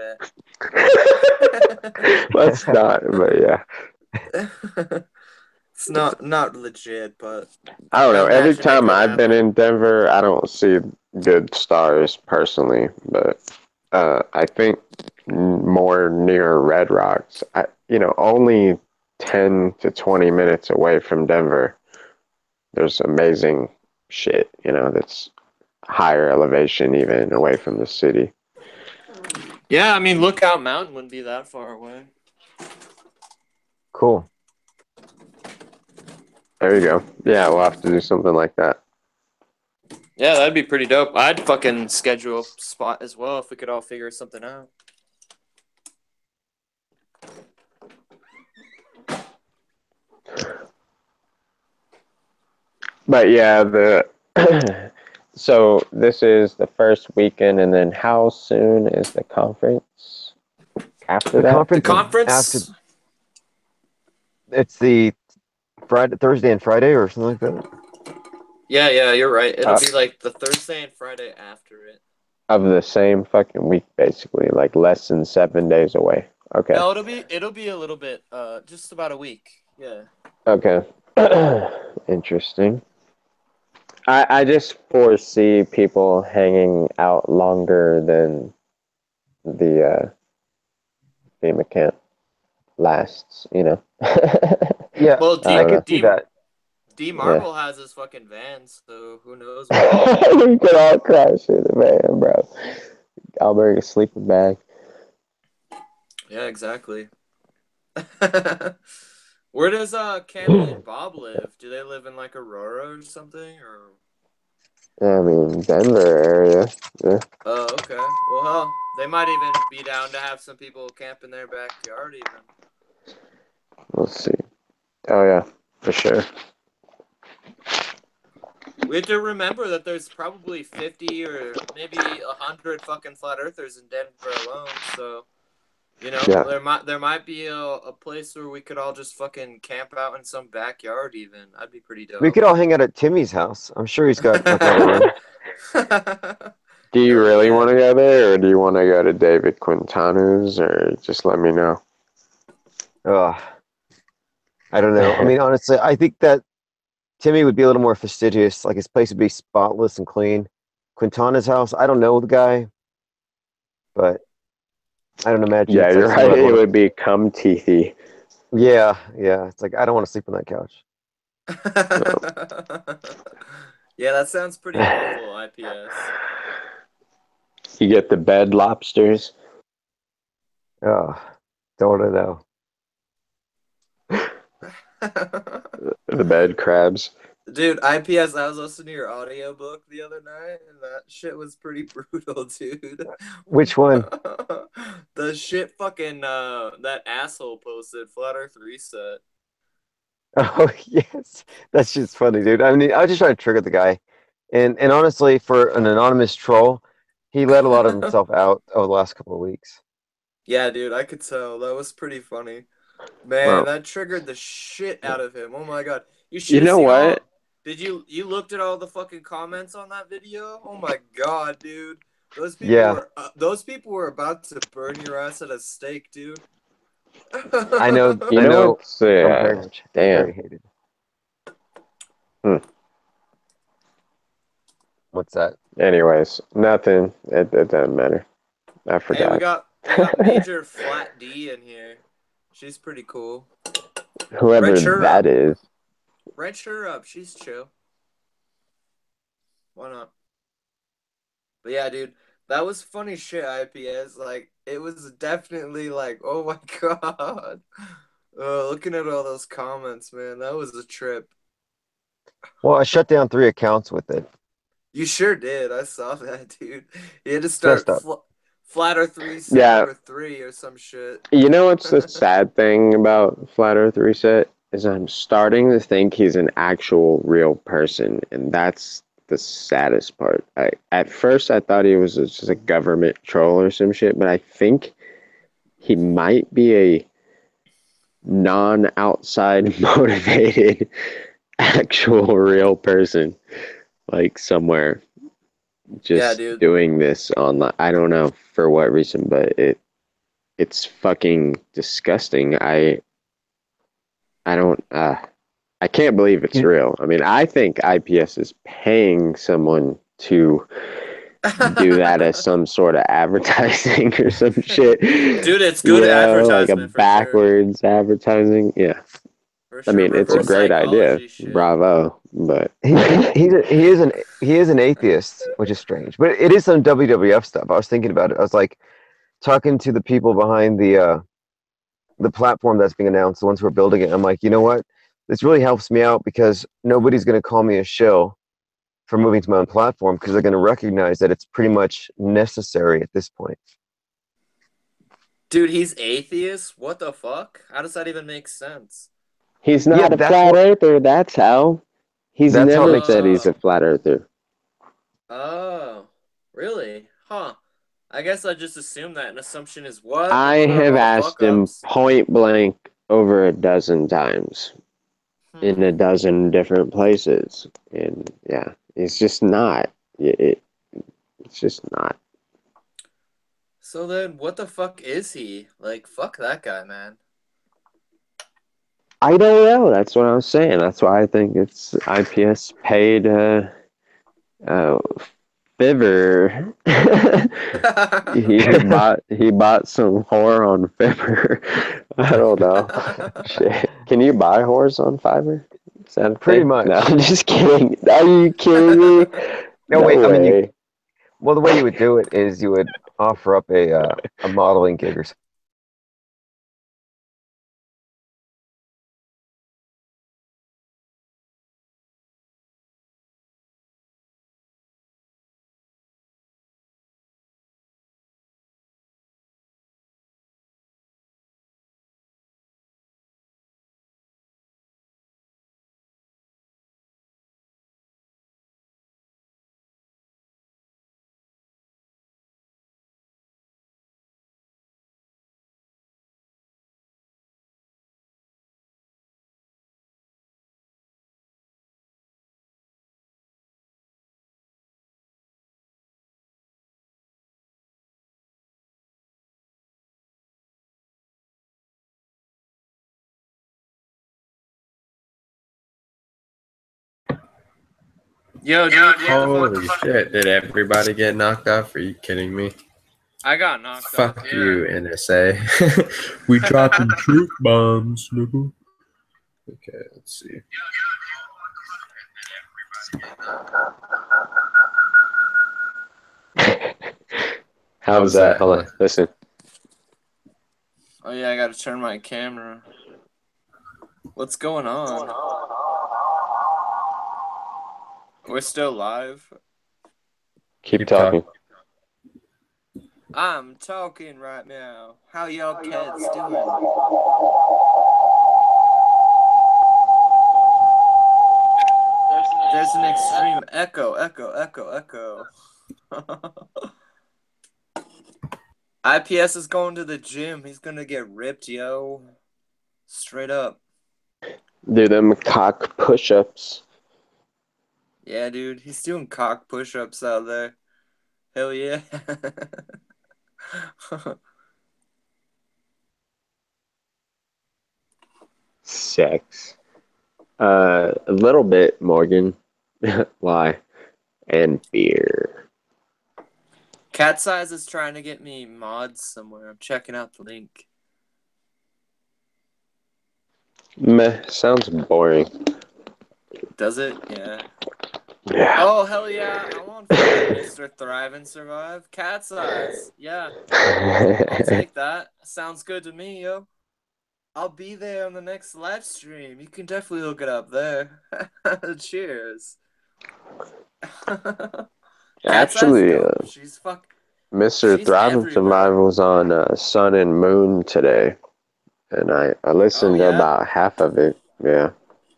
Let's not, but yeah. at. It's not legit, but I don't know. Every imagine it time could I've been happen. in Denver, I don't see good stars personally, but I think more near Red Rocks. Only 10 to 20 minutes away from Denver, there's amazing shit, that's higher elevation, even away from the city. Yeah, I mean, Lookout Mountain wouldn't be that far away. Cool. There you go. Yeah, we'll have to do something like that. Yeah, that'd be pretty dope. I'd fucking schedule a spot as well if we could all figure something out. But yeah, so this is the first weekend, and then how soon is the conference after The that? The conference is after. conference? It's the Friday, Thursday, and Friday, or something like that. Yeah, you're right. It'll Uh, be like the Thursday and Friday after it. of the same fucking week, basically, like less than 7 days away. Okay. No, it'll be a little bit, just about a week. Yeah. Okay. Interesting. I just foresee people hanging out longer than the FEMA camp lasts, Yeah, Well, I I don't know. could see that. D Yeah. Marble has his fucking van, so who knows what he'll do. We could all crash in the van, bro. I'll bring a sleeping bag. Yeah, exactly. Where does Campbell and Bob live? Do they live in like Aurora or something? Or Yeah, I mean, Denver area. Yeah. oh, okay. Well, hell, they might even be down to have some people camp in their backyard, even. We'll see. Oh, yeah, for sure. We have to remember that there's probably 50 or maybe 100 fucking flat earthers in Denver alone. So, Yeah. there might be a place where we could all just fucking camp out in some backyard. Even that'd be pretty We dope. could all hang out at Timmy's house. I'm sure he's got like a lot of room. Do you Hell really yeah. want to go there, or do you want to go to David Quintana's, or just let me know? Ugh. I don't know. I mean, honestly, I think that Timmy would be a little more fastidious. Like his place would be spotless and clean. Quintana's house, I don't know the guy, but I don't imagine Yeah, it's like you're somewhere right. I'd It want would be cum teethy. to. Yeah, yeah. It's like I don't want to sleep on that couch. Yeah, that sounds pretty awful, IPS. You get the bed lobsters. Oh, don't know. The bed crabs. Dude, IPS, I was listening to your audiobook the other night, and that shit was pretty brutal, dude. Which one? The shit fucking, that asshole posted, Flat Earth Reset. Oh yes, that's just funny, dude. I mean, I was just trying to trigger the guy, and honestly, for an anonymous troll, he let a lot of himself out over the last couple of weeks. Yeah, dude, I could tell. That was pretty funny. Man, Well, that triggered the shit out of him. Oh my god. You you should have know seen all. what? Did you looked at all the fucking comments on that video? Oh my god, dude. Yeah, Those people were about to burn your ass at a stake, dude. I know. You I know know. what's I'm very much damn. very hated. Hmm. What's that? Anyways, nothing. It doesn't matter. I Hey, we forgot. got Major Flat D in here. She's pretty cool. Whoever Wrench her that up. is. Wrench her up. She's chill. Why not? But yeah, dude, that was funny shit, IPS. Like, it was definitely like, oh my god. Looking at all those comments, man, that was a trip. Well, I shut down 3 accounts with it. You sure did. I saw that, dude. You had to Messed start up. Flat Earth Reset Yeah. number 3 or some shit. You know what's the sad thing about Flat Earth Reset is I'm starting to think he's an actual real person, and that's the saddest part. At first I thought he was just a government troll or some shit, but I think he might be a non-outside motivated actual real person, like somewhere Yeah, just dude. doing this online. I don't know for what reason, but it's fucking disgusting. I don't I can't believe it's real. I mean, I think IPS is paying someone to do that as some sort of advertising or some shit. Dude, it's You good know, like a advertisement for sure. backwards advertising. Yeah. For I sure. mean, it's a Reverse great idea. psychology shit. Bravo. But He is an atheist, which is strange, but it is some WWF stuff. I was thinking about it. I was like talking to the people behind the platform that's being announced, the ones who are building it. I'm like, you know what? This really helps me out because nobody's going to call me a shill for moving to my own platform because they're going to recognize that it's pretty much necessary at this point. Dude, he's atheist? What the fuck? How does that even make sense? he's Yeah, not a flat earther. That's how. He's that's how it never makes said he's sense. a flat earther. Oh, really? Huh. I guess I just assumed that. An assumption is what? The I mother of have all asked fuck him ups? point blank over a dozen times in a Hmm. dozen different places. And yeah, it's just not. It's just not. So then, what the fuck is he? Like, fuck that guy, man. I don't know. That's what I was saying. That's why I think it's IPS paid uh, Fiverr. he bought some whore on Fiverr. I don't know. Shit. Can you buy whores on Fiverr? Is that a Pretty thing? No, much. I'm just kidding. Are you kidding me? No, No wait. I mean, way. well, the way you would do it is you would offer up a modeling gig or something. Yo, dude, what the Holy fuck? shit, did everybody get knocked off? Are you kidding me? I got knocked off. Fuck Yeah. you, NSA. We dropping truth bombs, nigga. Okay, let's see. How was that? Hold on. Listen. Oh, yeah, I gotta turn my camera. What's going on? We're still live. Keep talking. I'm talking right now. How y'all kids doing? There's an extreme echo. IPS is going to the gym. He's gonna get ripped, yo. Straight up. Do them cock push-ups. Yeah, dude. He's doing cock push-ups out there. Hell yeah. Sex. A little bit, Morgan. Why? And beer. Cat Size is trying to get me mods somewhere. I'm checking out the link. Meh. Sounds boring. Does it? Yeah. Yeah. Oh, hell yeah. I'm on fucking Mr. Thrive and Survive. Cat Size. Yeah. I'll take that. Sounds good to me, yo. I'll be there on the next live stream. You can definitely look it up there. Cheers. Actually, She's fuck. Mr. She's Thrive and everywhere. Survive was on Sun and Moon today, and I listened to yeah? about half of it. Yeah.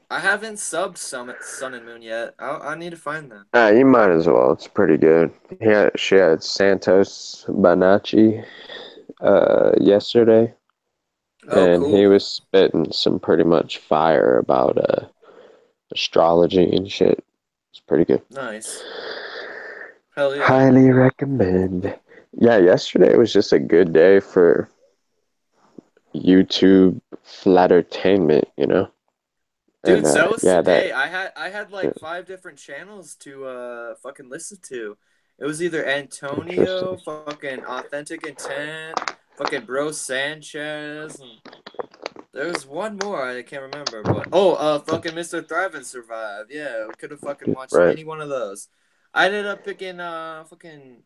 I haven't subbed Sun and Moon yet. I need to find them. You might as well. It's pretty good. She had Santos Bonacci yesterday, Oh, and he cool. was spitting some pretty much fire about astrology and shit. It's pretty good. Nice. Hell yeah. Highly recommend. Yeah, yesterday was just a good day for YouTube flattertainment, you know? And Dude, so was yeah, that today. I had like 5 different channels to fucking listen to. It was either Antonio, interesting. fucking Authentic Intent, fucking Bro Sanchez, and there was one more I can't remember, but fucking Mr. Thrive and Survive. Yeah, we could have fucking watched Right. any one of those. I ended up picking fucking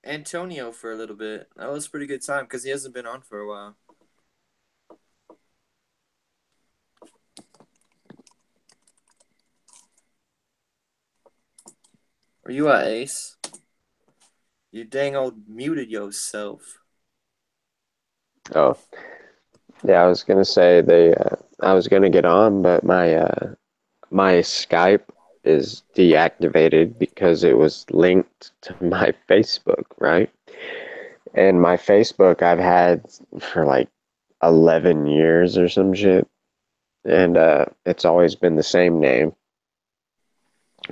Antonio for a little bit. That was a pretty good time because he hasn't been on for a while. Are you at Ace? You dang old muted yourself. Oh, yeah, I was gonna say I was gonna get on, but my Skype is deactivated because it was linked to my Facebook, right? And my Facebook I've had for like 11 years or some shit. And it's always been the same name,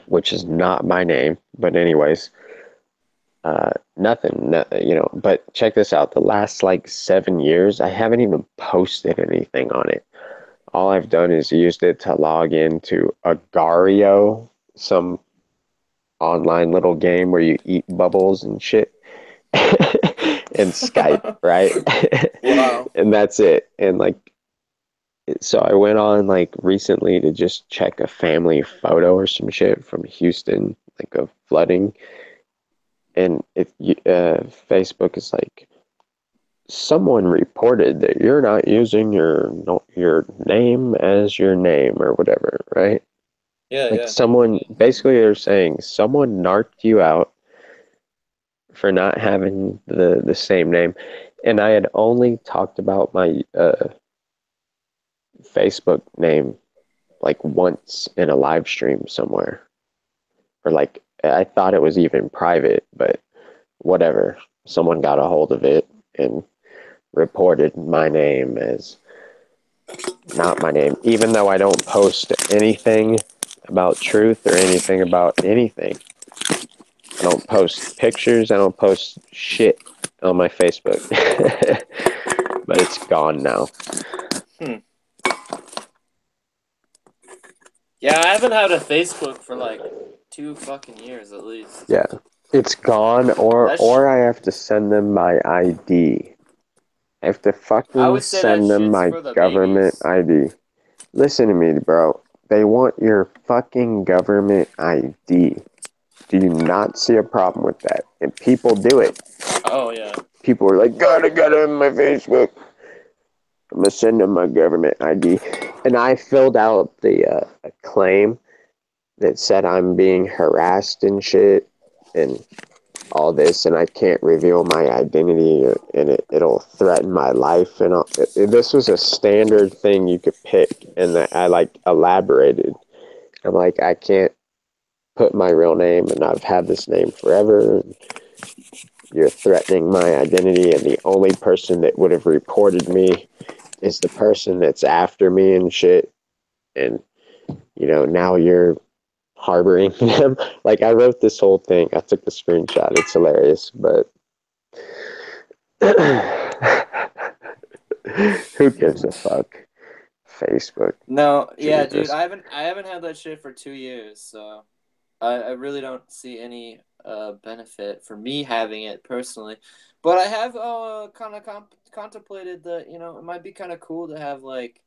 which is not my name. But anyways, nothing, but check this out. The last like 7 years, I haven't even posted anything on it. All I've done is used it to log into Agario, some online little game where you eat bubbles and shit. And Skype, right? Wow. And that's it. And like, so I went on like recently to just check a family photo or some shit from Houston, like of flooding. And if you, Facebook is like, someone reported that you're not using your name as your name or whatever, right? Yeah, Like yeah. someone, basically they're saying someone narked you out for not having the same name. And I had only talked about my Facebook name like once in a live stream somewhere. Or like I thought it was even private, but whatever. Someone got a hold of it and reported my name as not my name, even though I don't post anything about truth or anything about anything. I don't post pictures. I don't post shit on my Facebook. But it's gone now. Yeah, I haven't had a Facebook for like 2 fucking years at least. Yeah. It's gone or I have to send them my ID. I have to I fucking would say that send them shit's my for the government babies. ID. Listen to me, bro. They want your fucking government ID. Do you not see a problem with that? And people do it. Oh yeah. People are like, gotta get on my Facebook. I'm gonna send them my government ID. And I filled out the a claim that said I'm being harassed and shit and all this, and I can't reveal my identity, and it'll threaten my life. And this was a standard thing you could pick, and I like elaborated. I'm like, I can't put my real name, and I've had this name forever. You're threatening my identity, and the only person that would have reported me is the person that's after me and shit. And now you're harboring them. Like I wrote this whole thing. I took the screenshot. It's hilarious, but who gives a fuck? Facebook. No, yeah, dude, Jesus. I haven't had that shit for 2 years, so I really don't see any benefit for me having it personally. But I have kind of contemplated that, it might be kind of cool to have like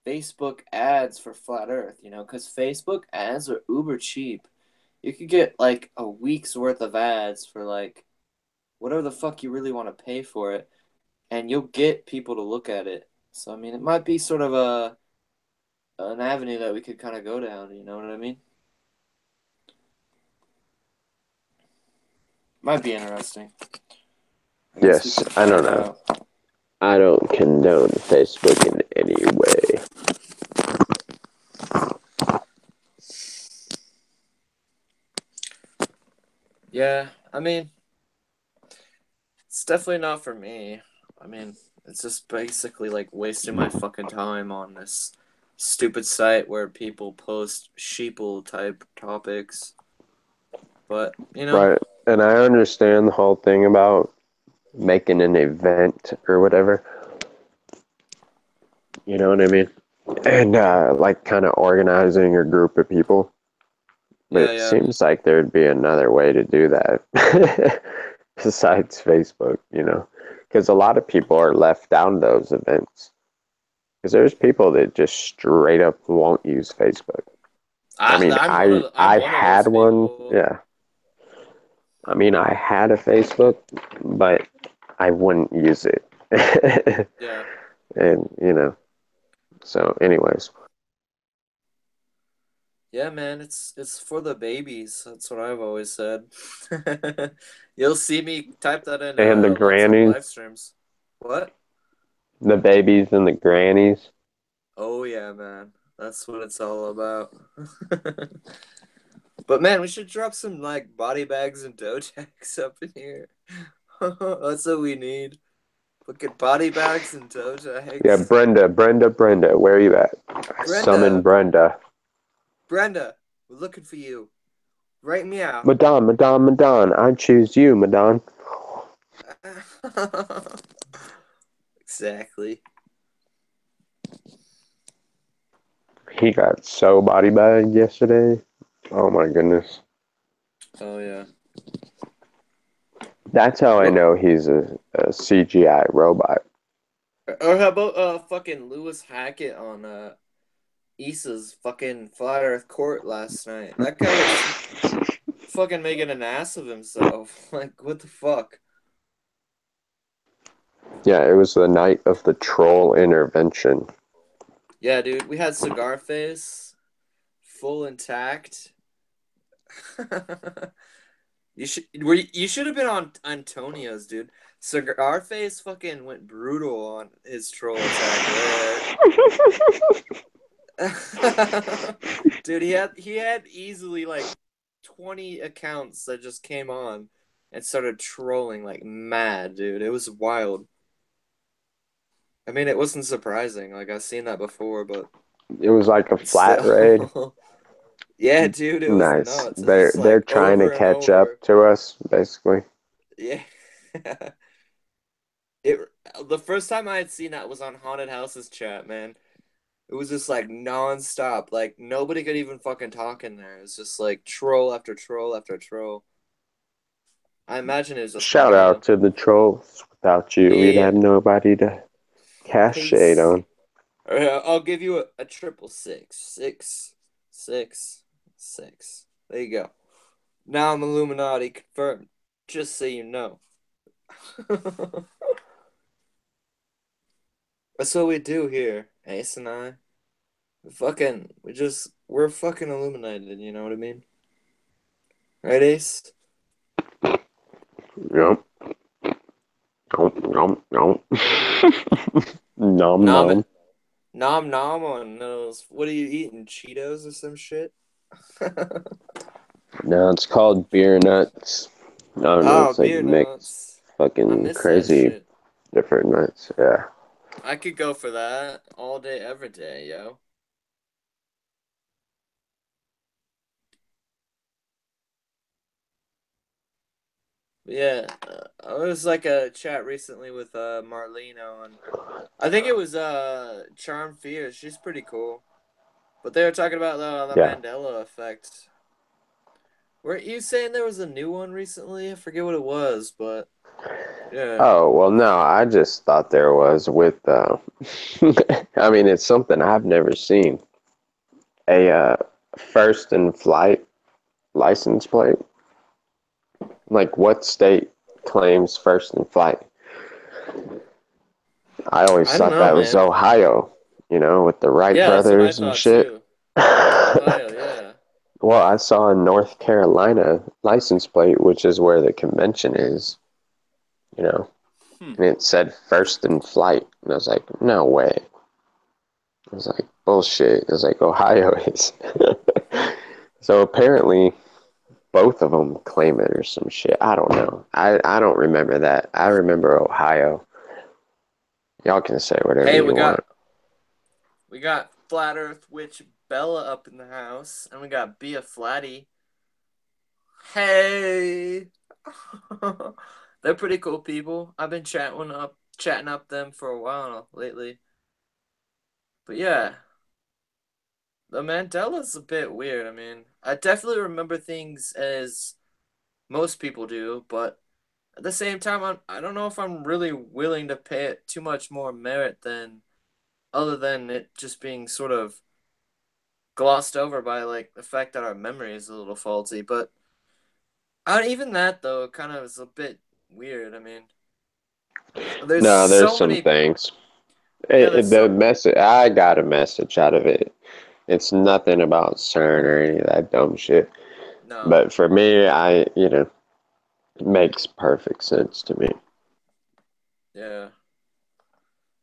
Facebook ads for Flat Earth, because Facebook ads are uber cheap. You could get like a week's worth of ads for like whatever the fuck you really want to pay for it, and you'll get people to look at it. So I mean, it might be sort of an avenue that we could kind of go down. You know what I mean? Might be interesting. I guess we Yes, could I don't find know. out. I don't condone Facebook in any way. Yeah, I mean, it's definitely not for me. I mean, it's just basically like wasting my fucking time on this stupid site where people post sheeple type topics. But, you know, Right. And I understand the whole thing about making an event or whatever. You know what I mean? And like kind of organizing a group of people. But yeah, it yeah. seems like there'd be another way to do that besides Facebook, you know? Because a lot of people are left out of those events. Because there's people that just straight up won't use Facebook. I mean, I'm I one of had those one, people. yeah. I mean, I had a Facebook, but I wouldn't use it. Yeah. And, you know, so anyways. Yeah, man, it's for the babies. That's what I've always said. You'll see me type that in And the lots of grannies, live streams. What? the babies and the grannies. Oh yeah, man. That's what it's all about. But man, we should drop some like body bags and toe tags up in here. That's what we need. Look at body bags and toe Yeah, tags. Brenda, where are you at? Summon Brenda, Brenda. Brenda, we're looking for you. Right meow. Madon, I choose you, Madon. Exactly. He got so body bagged yesterday. Oh my goodness. Oh yeah. That's how I What? know he's a CGI robot. Or how about fucking Lewis Hackett on Issa's fucking Flat Earth Court last night? That guy was fucking making an ass of himself. Like what the fuck? Yeah, it was the night of the troll intervention. Yeah, dude, we had Cigar Face full intact. You should have been on Antonio's, dude. Cigar Face fucking went brutal on his troll attack there. Dude, he had easily like 20 accounts that just came on and started trolling like mad, dude. It was wild. I mean, it wasn't surprising. Like I've seen that before, but It was like a flat raid. still. Yeah, dude, it was Nice. nuts. It's just They're like trying to over and catch up over. to us, basically. Yeah. It the first time I had seen that was on Haunted Houses chat, man. It was just like nonstop. Like nobody could even fucking talk in there. It's just like troll after troll after troll. I imagine it was just Shout funny out though. to the trolls. Without you, we'd have Yeah, nobody to cast shade peace. on. I'll give you a triple six. Six, six, six. There you go. Now I'm Illuminati confirmed. Just so you know. That's what we do here, Ace and I. We're fucking illuminated, you know what I mean? Right, Ace? Yep. Nom, nom. Nom, Nom nom. nom nom on those. What are you eating? Cheetos or some shit? No, it's called beer nuts. I don't know, Oh, it's like beer mixed nuts. I fucking miss that crazy shit. different nuts. Yeah. I could go for that all day, every day, yo. Yeah, I was like a chat recently with Marlene on. I think it was Charm Fear. She's pretty cool. But they were talking about the Yeah. Mandela effect. Weren't you saying there was a new one recently? I forget what it was, but yeah. Oh, well, no, I just thought there was with, I mean, it's something I've never seen. A first in flight license plate. Like, what state claims first in flight? I always I don't thought know, that was man. Ohio, you know, with the Wright Yeah, that's what I brothers and thought shit. too. Ohio, yeah. Well, I saw a North Carolina license plate, which is where the convention is, you know, Hmm. and it said first in flight. And I was like, no way. I was like, bullshit. It was like, Ohio is. So apparently, both of them claim it or some shit. I don't know. I don't remember that. I remember Ohio. Y'all can say whatever Hey, you want. we got Flat Earth Witch Bella up in the house, and we got Bia Flatty. Hey, they're pretty cool people. I've been chatting up them for a while lately. But yeah, the Mandela's a bit weird. I mean, I definitely remember things as most people do, but at the same time, I don't know if I'm really willing to pay it too much more merit than other than it just being sort of glossed over by like the fact that our memory is a little faulty. But even that though kind of is a bit weird. I mean, there's No, there's so some many. things. Yeah, there's The so message, I got a message out of it. It's nothing about CERN or any of that dumb shit. no. But for me, it makes perfect sense to me. Yeah.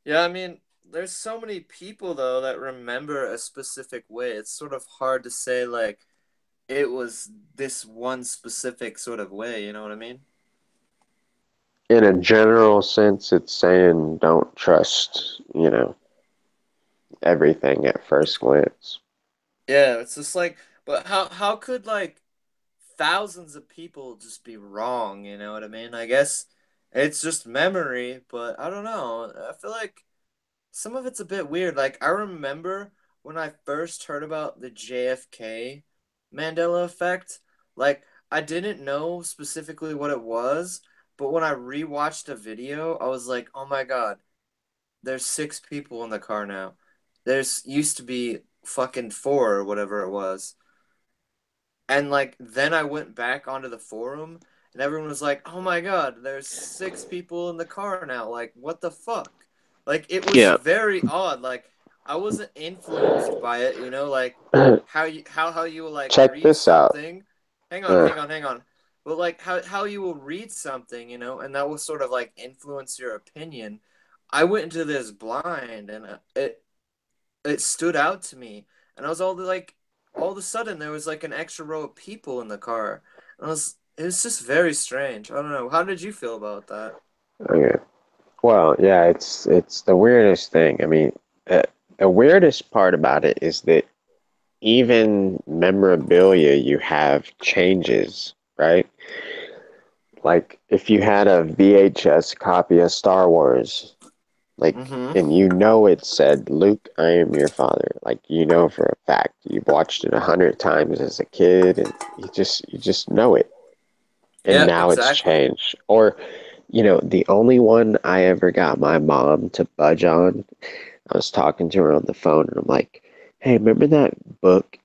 Yeah, I mean, there's so many people though that remember a specific way. It's sort of hard to say like it was this one specific sort of way, you know what I mean? In a general sense, it's saying don't trust, everything at first glance. Yeah, it's just like, but how could like thousands of people just be wrong, you know what I mean? I guess it's just memory, but I don't know. I feel like some of it's a bit weird. Like I remember when I first heard about the JFK Mandela effect, like I didn't know specifically what it was, but when I rewatched a video, I was like, "Oh my God, there's six people in the car now. There's used to be fucking four or whatever it was." And like then I went back onto the forum and everyone was like, "Oh my God, there's six people in the car now. Like what the fuck?" Like it was Yeah. very odd. Like I wasn't influenced by it, you know, like how you will like Check read this out. something. Uh, Hang on. But like how you will read something, you know, and that will sort of like influence your opinion. I went into this blind and it stood out to me, and I was all of a sudden there was like an extra row of people in the car, and it was just very strange. I don't know. How did you feel about that? okay. Well, yeah, it's the weirdest thing. I mean, the weirdest part about it is that even memorabilia you have changes, right? Like if you had a VHS copy of Star Wars, like, Mm-hmm. and it said, Luke, I am your father. Like, for a fact, you've watched it 100 times as a kid, and you just know it. And Yeah, now it's exactly. changed. Or, the only one I ever got my mom to budge on, I was talking to her on the phone, and I'm like, hey, remember that book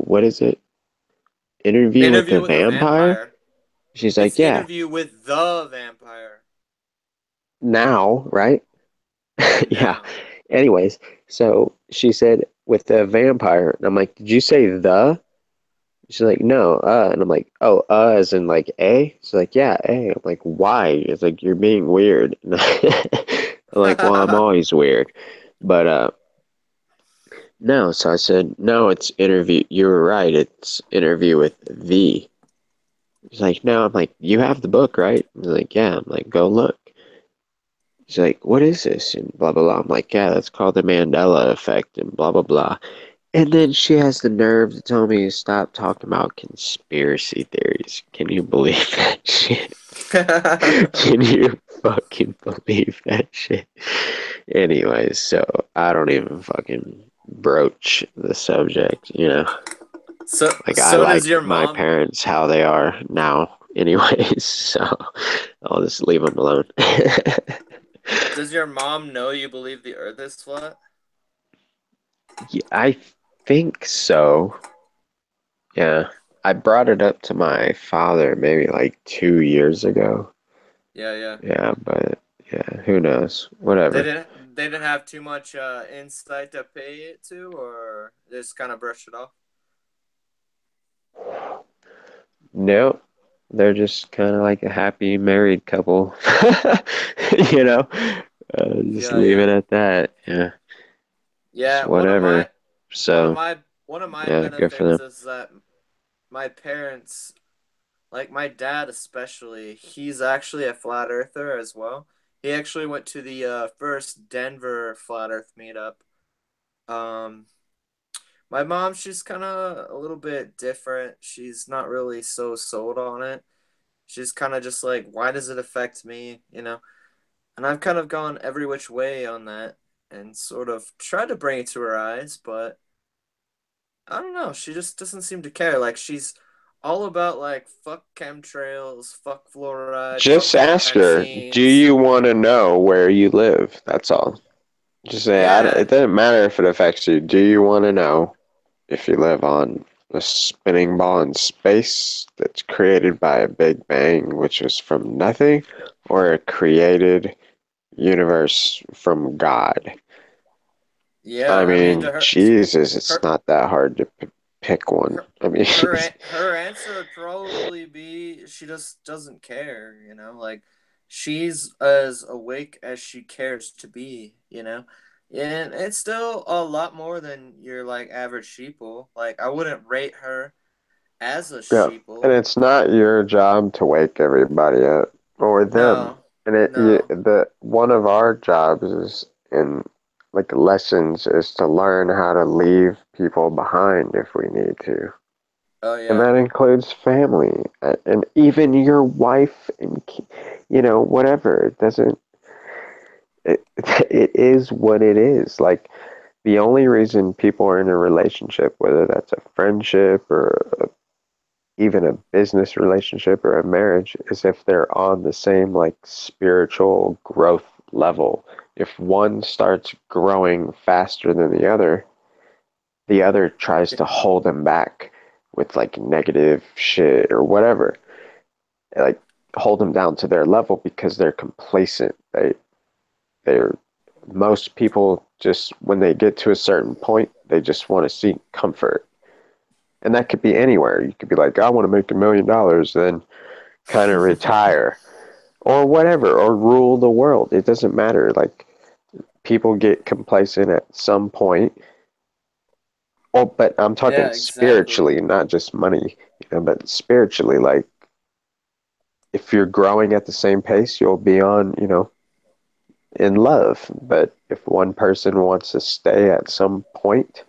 what is it? Interview with the Interview with the Vampire? Vampire. She's It's like, yeah, Interview with the Vampire. now, right? Yeah, Yeah. now. Anyways, so she said with the vampire, and I'm like, did you say the? She's like, no, and I'm like, oh, as in like A? She's like, yeah, A. I'm like, why? It's like you're being weird. And I'm like, well, I'm always weird, but no. So I said, no, it's interview. You were right. It's interview with the. She's like, no. I'm like, you have the book, right? I'm like, yeah. I'm like, go look. She's like, what is this? And blah, blah, blah. I'm like, yeah, that's called the Mandela effect and blah, blah, blah. And then she has the nerve to tell me to stop talking about conspiracy theories. Can you believe that shit? Can you fucking believe that shit? Anyways, so I don't even fucking broach the subject. Like I So does like your my mom parents how they are now, anyways. So I'll just leave them alone. does your mom know you believe the earth is flat? Yeah, I think so. Yeah. I brought it up to my father maybe like 2 years ago. Yeah, yeah. Yeah, but yeah, who knows? Whatever. They didn't have too much insight to pay it to, or just kind of brushed it off. No, they're just kind of like a happy married couple. You know, just Yeah, leave yeah. it at that. Yeah, just Yeah, whatever. one of So, my one of my Yeah, good for benefits them. is that my parents, like my dad especially, he's actually a flat earther as well. He actually went to the first Denver flat Earth meetup. Um, my mom, she's kind of a little bit different. She's not really so sold on it. She's kind of just like, why does it affect me? You know? And I've kind of gone every which way on that and sort of tried to bring it to her eyes, but I don't know. She just doesn't seem to care. Like she's all about like fuck chemtrails, fuck fluoride, fuck Just ask her, do vaccines. you want to know where you live? That's all. Just say, Yeah, it doesn't matter if it affects you. Do you want to know if you live on a spinning ball in space that's created by a big bang, which was from nothing, or a created universe from God? yeah. I I mean, mean, Jesus, it's her, not that hard to pick one. her, I mean, her answer would probably be she just doesn't care. You know, like she's as awake as she cares to be. You know, and it's still a lot more than your like average sheeple. Like I wouldn't rate her as a yeah, and sheeple. it's not your job to wake everybody up or them. No, And no. the one of our jobs is in like lessons is to learn how to leave people behind if we need to. Oh And yeah, that includes family and even your wife and whatever. It doesn't it, it is what it is. Like the only reason people are in a relationship, whether that's a friendship or even a business relationship or a marriage, is if they're on the same like spiritual growth level. If one starts growing faster than the other tries to hold them back with like negative shit or whatever. Like hold them down to their level because they're complacent. They're most people just when they get to a certain point, they just want to seek comfort. And that could be anywhere. You could be like, I want to make $1 million, then kind of retire or whatever, or rule the world. It doesn't matter. Like people get complacent at some point. Oh, but I'm talking yeah, exactly. spiritually, not just money, but spiritually. Like if you're growing at the same pace, you'll be on, in love. But if one person wants to stay at some point,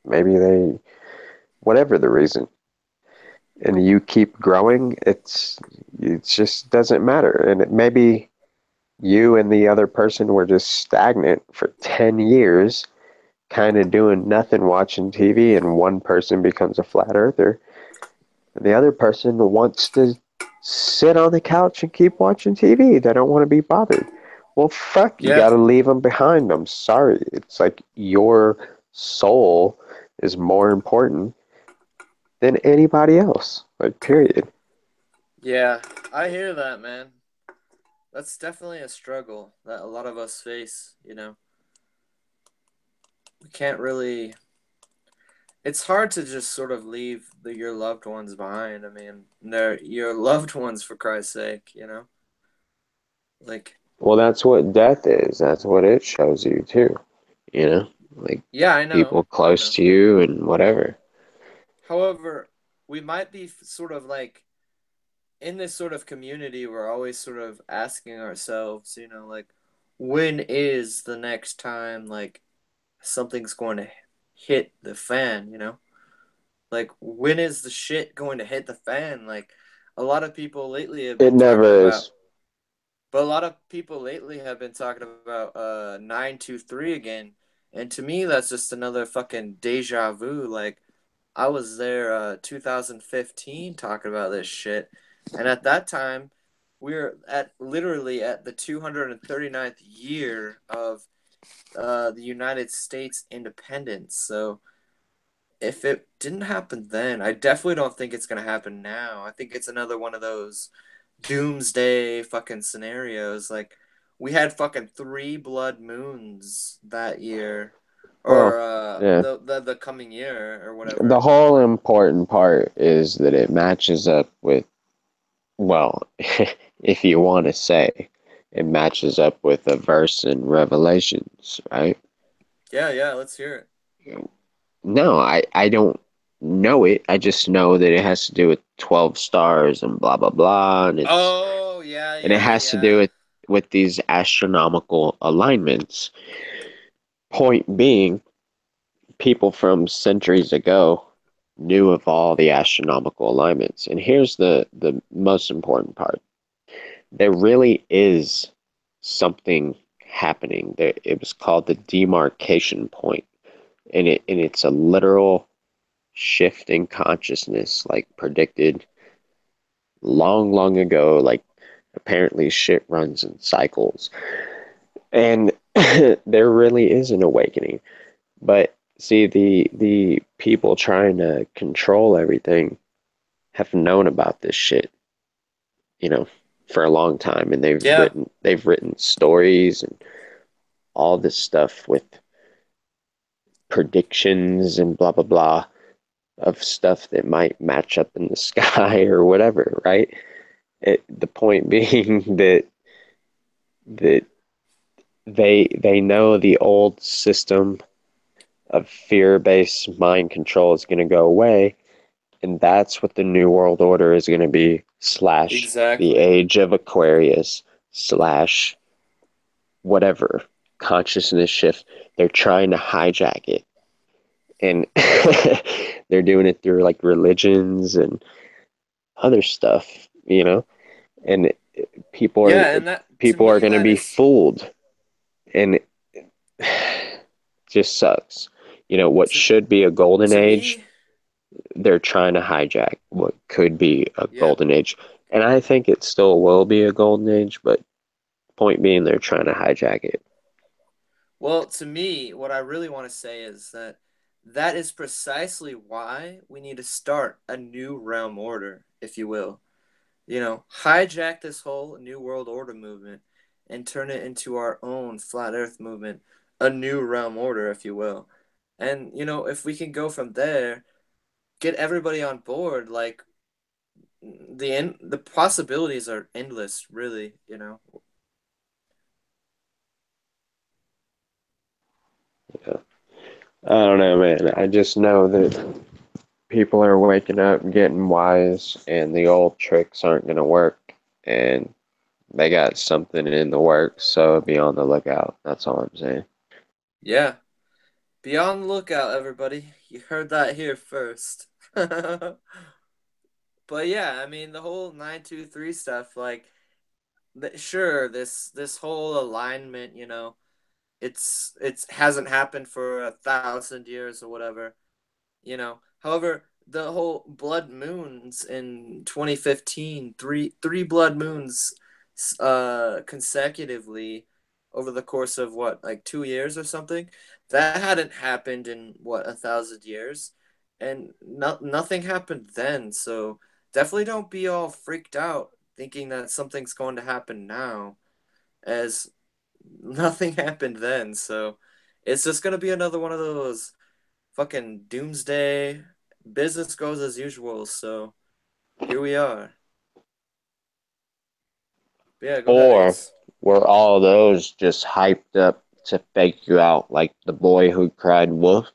maybe whatever the reason, and you keep growing, it just doesn't matter. And maybe you and the other person were just stagnant for 10 years, kind of doing nothing, watching TV, and one person becomes a flat earther, and the other person wants to sit on the couch and keep watching TV. They don't want to be bothered. Well, fuck, you Yeah, got to leave them behind. I'm sorry. It's like your soul is more important than anybody else. Like, period. yeah. I hear that, man. That's definitely a struggle that a lot of us face. You know, we can't really. It's hard to just sort of leave your loved ones behind. I mean, they're your loved ones for Christ's sake. You know, like Well, that's what death is. That's what it shows you, too. You know? Like, yeah, I know, people I close know. to you and whatever. However, we might be sort of like in this sort of community, we're always sort of asking ourselves, you know, like, when is the next time, like, something's going to hit the fan, you know? Like, when is the shit going to hit the fan? Like, a lot of people lately have It been talking never about, is. but a lot of people lately have been talking about 923 again. And to me, that's just another fucking deja vu. Like, I was there 2015 talking about this shit. And at that time, we were at literally at the 239th year of the United States independence. So if it didn't happen then, I definitely don't think it's going to happen now. I think it's another one of those doomsday fucking scenarios. Like, we had fucking three blood moons that year. Well, Or yeah. the coming year or The whatever. whole important part is that it matches up with, well, if you want to say, it matches up with a verse in Revelations, right? Yeah, yeah, let's hear it. No, I don't know it. I just know that it has to do with 12 stars and blah blah blah, Oh, yeah, and it yeah, has to do yeah. with these astronomical alignments. Point being, people from centuries ago knew of all the astronomical alignments. And here's the most important part. There really is something happening. There, it was called the demarcation point, and it's a literal shift in consciousness, like predicted long, long ago. Like apparently, shit runs in cycles, and there really is an awakening. But see, the people trying to control everything have known about this shit, you know, for a long time, and Yeah. they've written stories and all this stuff with predictions and blah blah blah of stuff that might match up in the sky or whatever, right? The point being that they know the old system of fear-based mind control is going to go away, and that's what the new world order is going to be, slash the Exactly. age of Aquarius, slash whatever consciousness shift. They're trying to hijack it, and they're doing it through like religions and other stuff, and people are Yeah, and that to people are me going to that be is fooled, and it just sucks. What to should be a golden to age, me, they're trying to hijack what could be a yeah. golden age. And I think it still will be a golden age, but point being, they're trying to hijack it. Well, to me, what I really want to say is that that is precisely why we need to start a new realm order, if you will. Hijack this whole New World Order movement and turn it into our own Flat Earth movement, a new realm order, if you will. And, if we can go from there, get everybody on board, like the possibilities are endless, really. Yeah. I don't know, man. I just know that people are waking up, getting wise, and the old tricks aren't going to work. And they got something in the works, so be on the lookout. That's all I'm saying. Yeah. Be on the lookout, everybody. You heard that here first. But yeah, I mean the whole 923 stuff, like sure, this whole alignment, it's hasn't happened for 1,000 years or whatever. However, the whole blood moons in 2015, three blood moons consecutively over the course of what, like 2 years or something, that hadn't happened in what, 1,000 years, and nothing happened then. So definitely don't be all freaked out thinking that something's going to happen now, as nothing happened then. So it's just gonna be another one of those fucking doomsday, business goes as usual. So here we are. But yeah, go ahead, Or Ace. were all those just hyped up to fake you out like the boy who cried wolf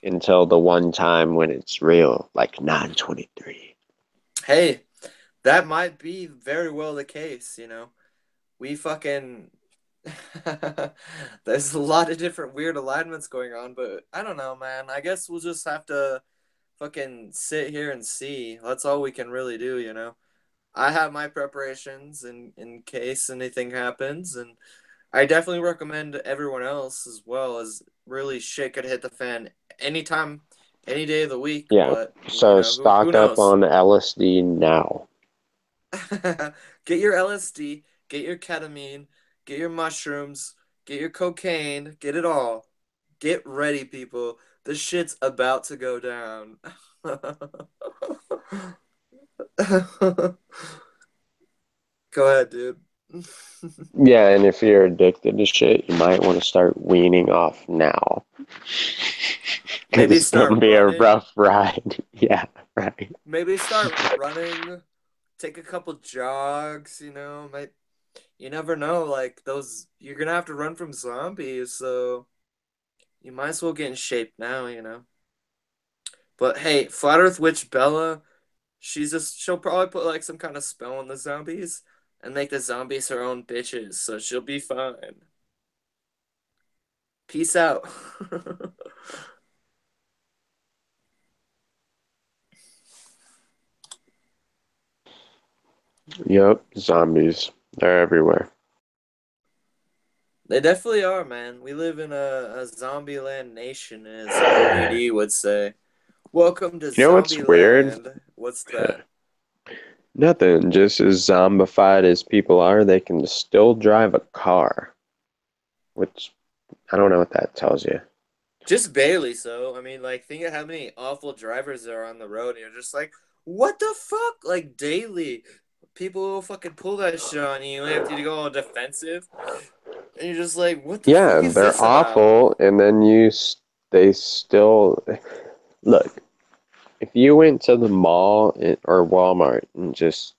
until the one time when it's real, like 923? Hey, that might be very well the case. We fucking there's a lot of different weird alignments going on, but I don't know, man. I guess we'll just have to fucking sit here and see. That's all we can really do. I have my preparations in case anything happens, and I definitely recommend everyone else as well, as really shit could hit the fan anytime, any day of the week. Yeah. But So who stock up knows? on LSD now. Get your LSD, get your ketamine, get your mushrooms, get your cocaine, get it all. Get ready, people. The shit's about to go down. Go ahead, dude. Yeah, and if you're addicted to shit, you might want to start weaning off now. Because Maybe it's going to start be a running. rough ride. Yeah, right. Maybe start running. Take a couple jogs. Might you never know. Like those, you're gonna have to run from zombies, so you might as well get in shape now. But hey, Flat Earth Witch Bella, she'll probably put like some kind of spell on the zombies and make the zombies her own bitches, so she'll be fine. Peace out. Yep, zombies. They're everywhere. They definitely are, man. We live in a zombie land nation, as ODD would say. Welcome to You know what's Zombie weird? Land. What's that? Nothing. Just as zombified as people are, they can still drive a car, which I don't know what that tells you. Just barely so. I mean, like, think of how many awful drivers there are on the road, and you're just like, what the fuck? Like, daily. People will fucking pull that shit on you, and they have to go all defensive. And you're just like, what the Yeah, fuck is they're this about? awful, and then they still look. If you went to the mall or Walmart and just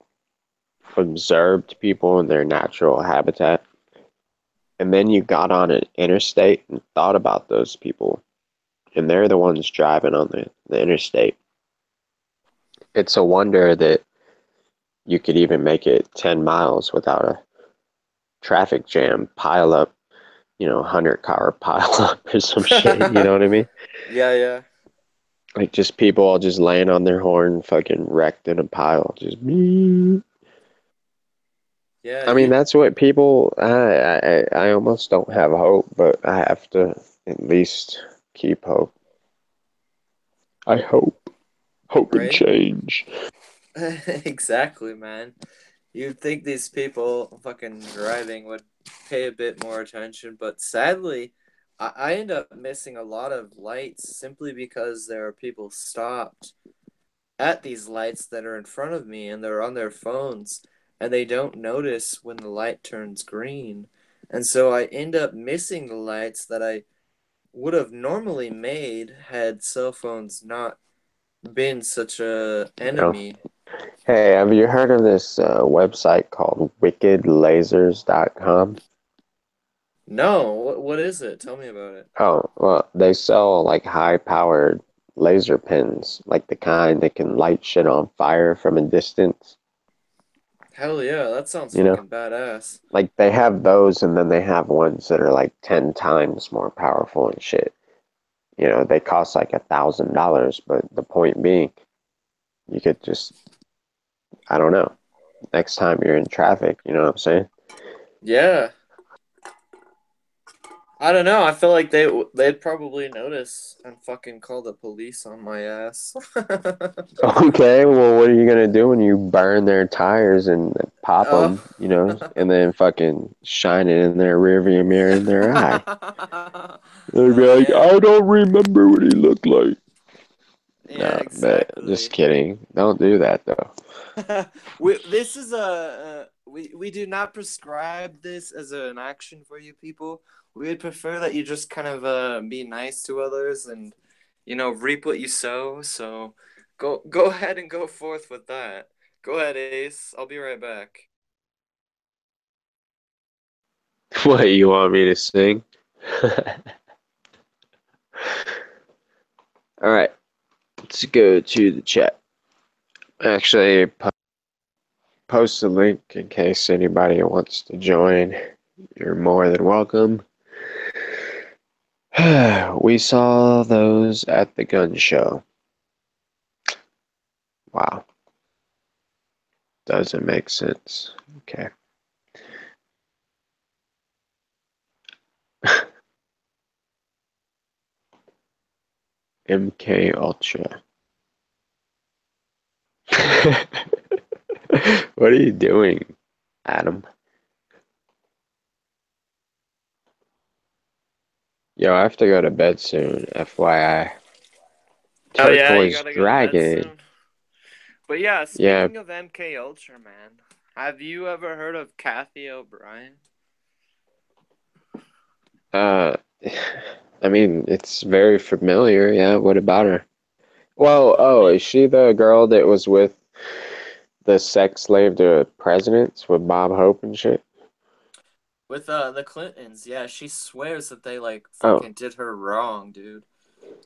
observed people in their natural habitat, and then you got on an interstate and thought about those people, and they're the ones driving on the interstate, it's a wonder that you could even make it 10 miles without a traffic jam pile up, 100 car pile up or some shit, you know what I mean? Yeah, yeah. Like just people all just laying on their horn, fucking wrecked in a pile, just beep. Yeah, I mean, that's what people. I almost don't have hope, but I have to at least keep hope. I hope and right? change. Exactly, man. You'd think these people fucking driving would pay a bit more attention, but sadly, I end up missing a lot of lights simply because there are people stopped at these lights that are in front of me and they're on their phones and they don't notice when the light turns green. And so I end up missing the lights that I would have normally made had cell phones not been such a You know. enemy. Hey, have you heard of this website called wickedlasers.com? No, what is it? Tell me about it. Oh, well, they sell like high-powered laser pens, like the kind that can light shit on fire from a distance. Hell yeah, that sounds You know, fucking badass. like they have those, and then they have ones that are like 10 times more powerful and shit. They cost like $1,000, but the point being, you could just, I don't know, next time you're in traffic, you know what I'm saying? Yeah. I don't know. I feel like they'd probably notice and fucking call the police on my ass. Okay, well, what are you gonna do when you burn their tires and pop Oh. them, and then fucking shine it in their rearview mirror in their eye? They'd be Oh like, yeah. I don't remember what he looked like. Yeah, No, but just exactly. kidding. Don't do that though. This is we do not prescribe this as an action for you people. We would prefer that you just kind of be nice to others and reap what you sow. So go ahead and go forth with that. Go ahead, Ace. I'll be right back. What, you want me to sing? All right, let's go to the chat. Actually, post a link in case anybody wants to join. You're more than welcome. We saw those at the gun show. Wow, doesn't make sense. Okay. MK Ultra. What are you doing, Adam? Yo, I have to go to bed soon, FYI. Oh yeah, you Turquoise gotta go to bed Dragon. soon. But yeah, Yeah, speaking of MK Ultra, man, have you ever heard of Kathy O'Brien? uh, I mean, it's very familiar. Yeah, what about her? Well, I oh, mean, is she the girl that was with the sex slave to presidents with Bob Hope and shit? with the Clintons, yeah, she swears that they like Oh, fucking did her wrong, dude.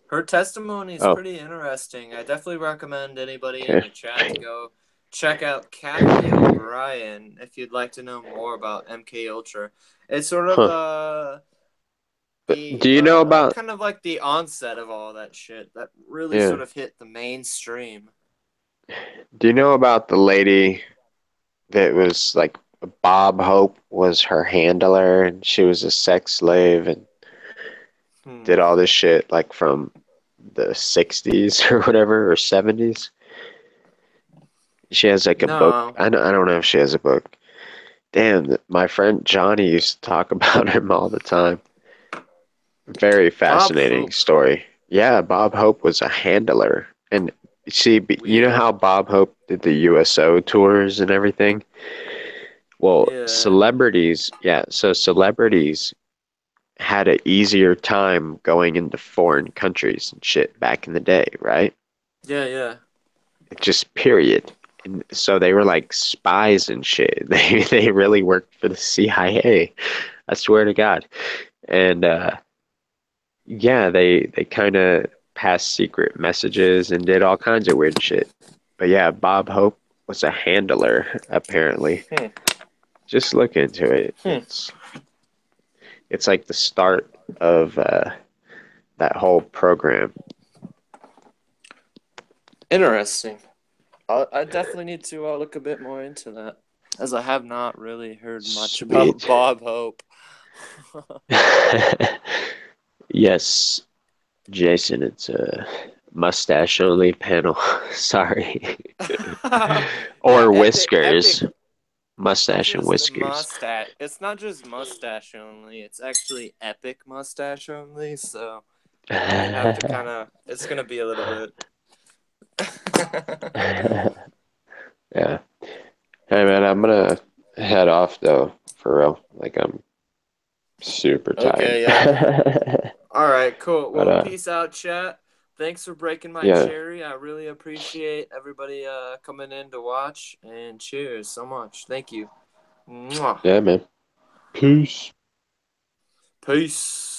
Her testimony is Oh, pretty interesting. I definitely recommend anybody in okay. the chat to go check out Kathy O'Brien if you'd like to know more about MK Ultra. It's sort of Huh. the Do you know about? kind of like the onset of all that shit that really Yeah. sort of hit the mainstream. Do you know about the lady that was like Bob Hope was her handler, and she was a sex slave and did all this shit like from the 60s or whatever, or 70s? She has like a book. No. I don't know if she has a book. Damn, my friend Johnny used to talk about him all the time. Very Bob fascinating Hope. story. Yeah, Bob Hope was a handler. And see, you know Weird. how Bob Hope did the USO tours and everything? Well, Yeah. celebrities, yeah, so celebrities had an easier time going into foreign countries and shit back in the day, right? Yeah, yeah. Just period. And so they were like spies and shit. They really worked for the CIA. I swear to God. And yeah, they kind of passed secret messages and did all kinds of weird shit. But yeah, Bob Hope was a handler apparently. Hmm. Just look into it. Hmm. It's like the start of that whole program. Interesting. I definitely need to look a bit more into that, as I have not really heard much about Sweet. Bob Hope. Yes, Jason, it's a mustache only panel. Sorry. Or whiskers. Epic. Not Mustache and just whiskers. mustache. It's not just mustache only. It's actually epic mustache only. So I'm gonna have to kind of. It's gonna be a little bit. Yeah. Hey man, I'm gonna head off though, for real. Like I'm super tired. Okay. Yeah. All right. Cool. But Well, peace out, chat. Thanks for breaking my yeah, cherry. I really appreciate everybody coming in to watch, and cheers so much. Thank you. Mwah. yeah, man. Peace. Peace.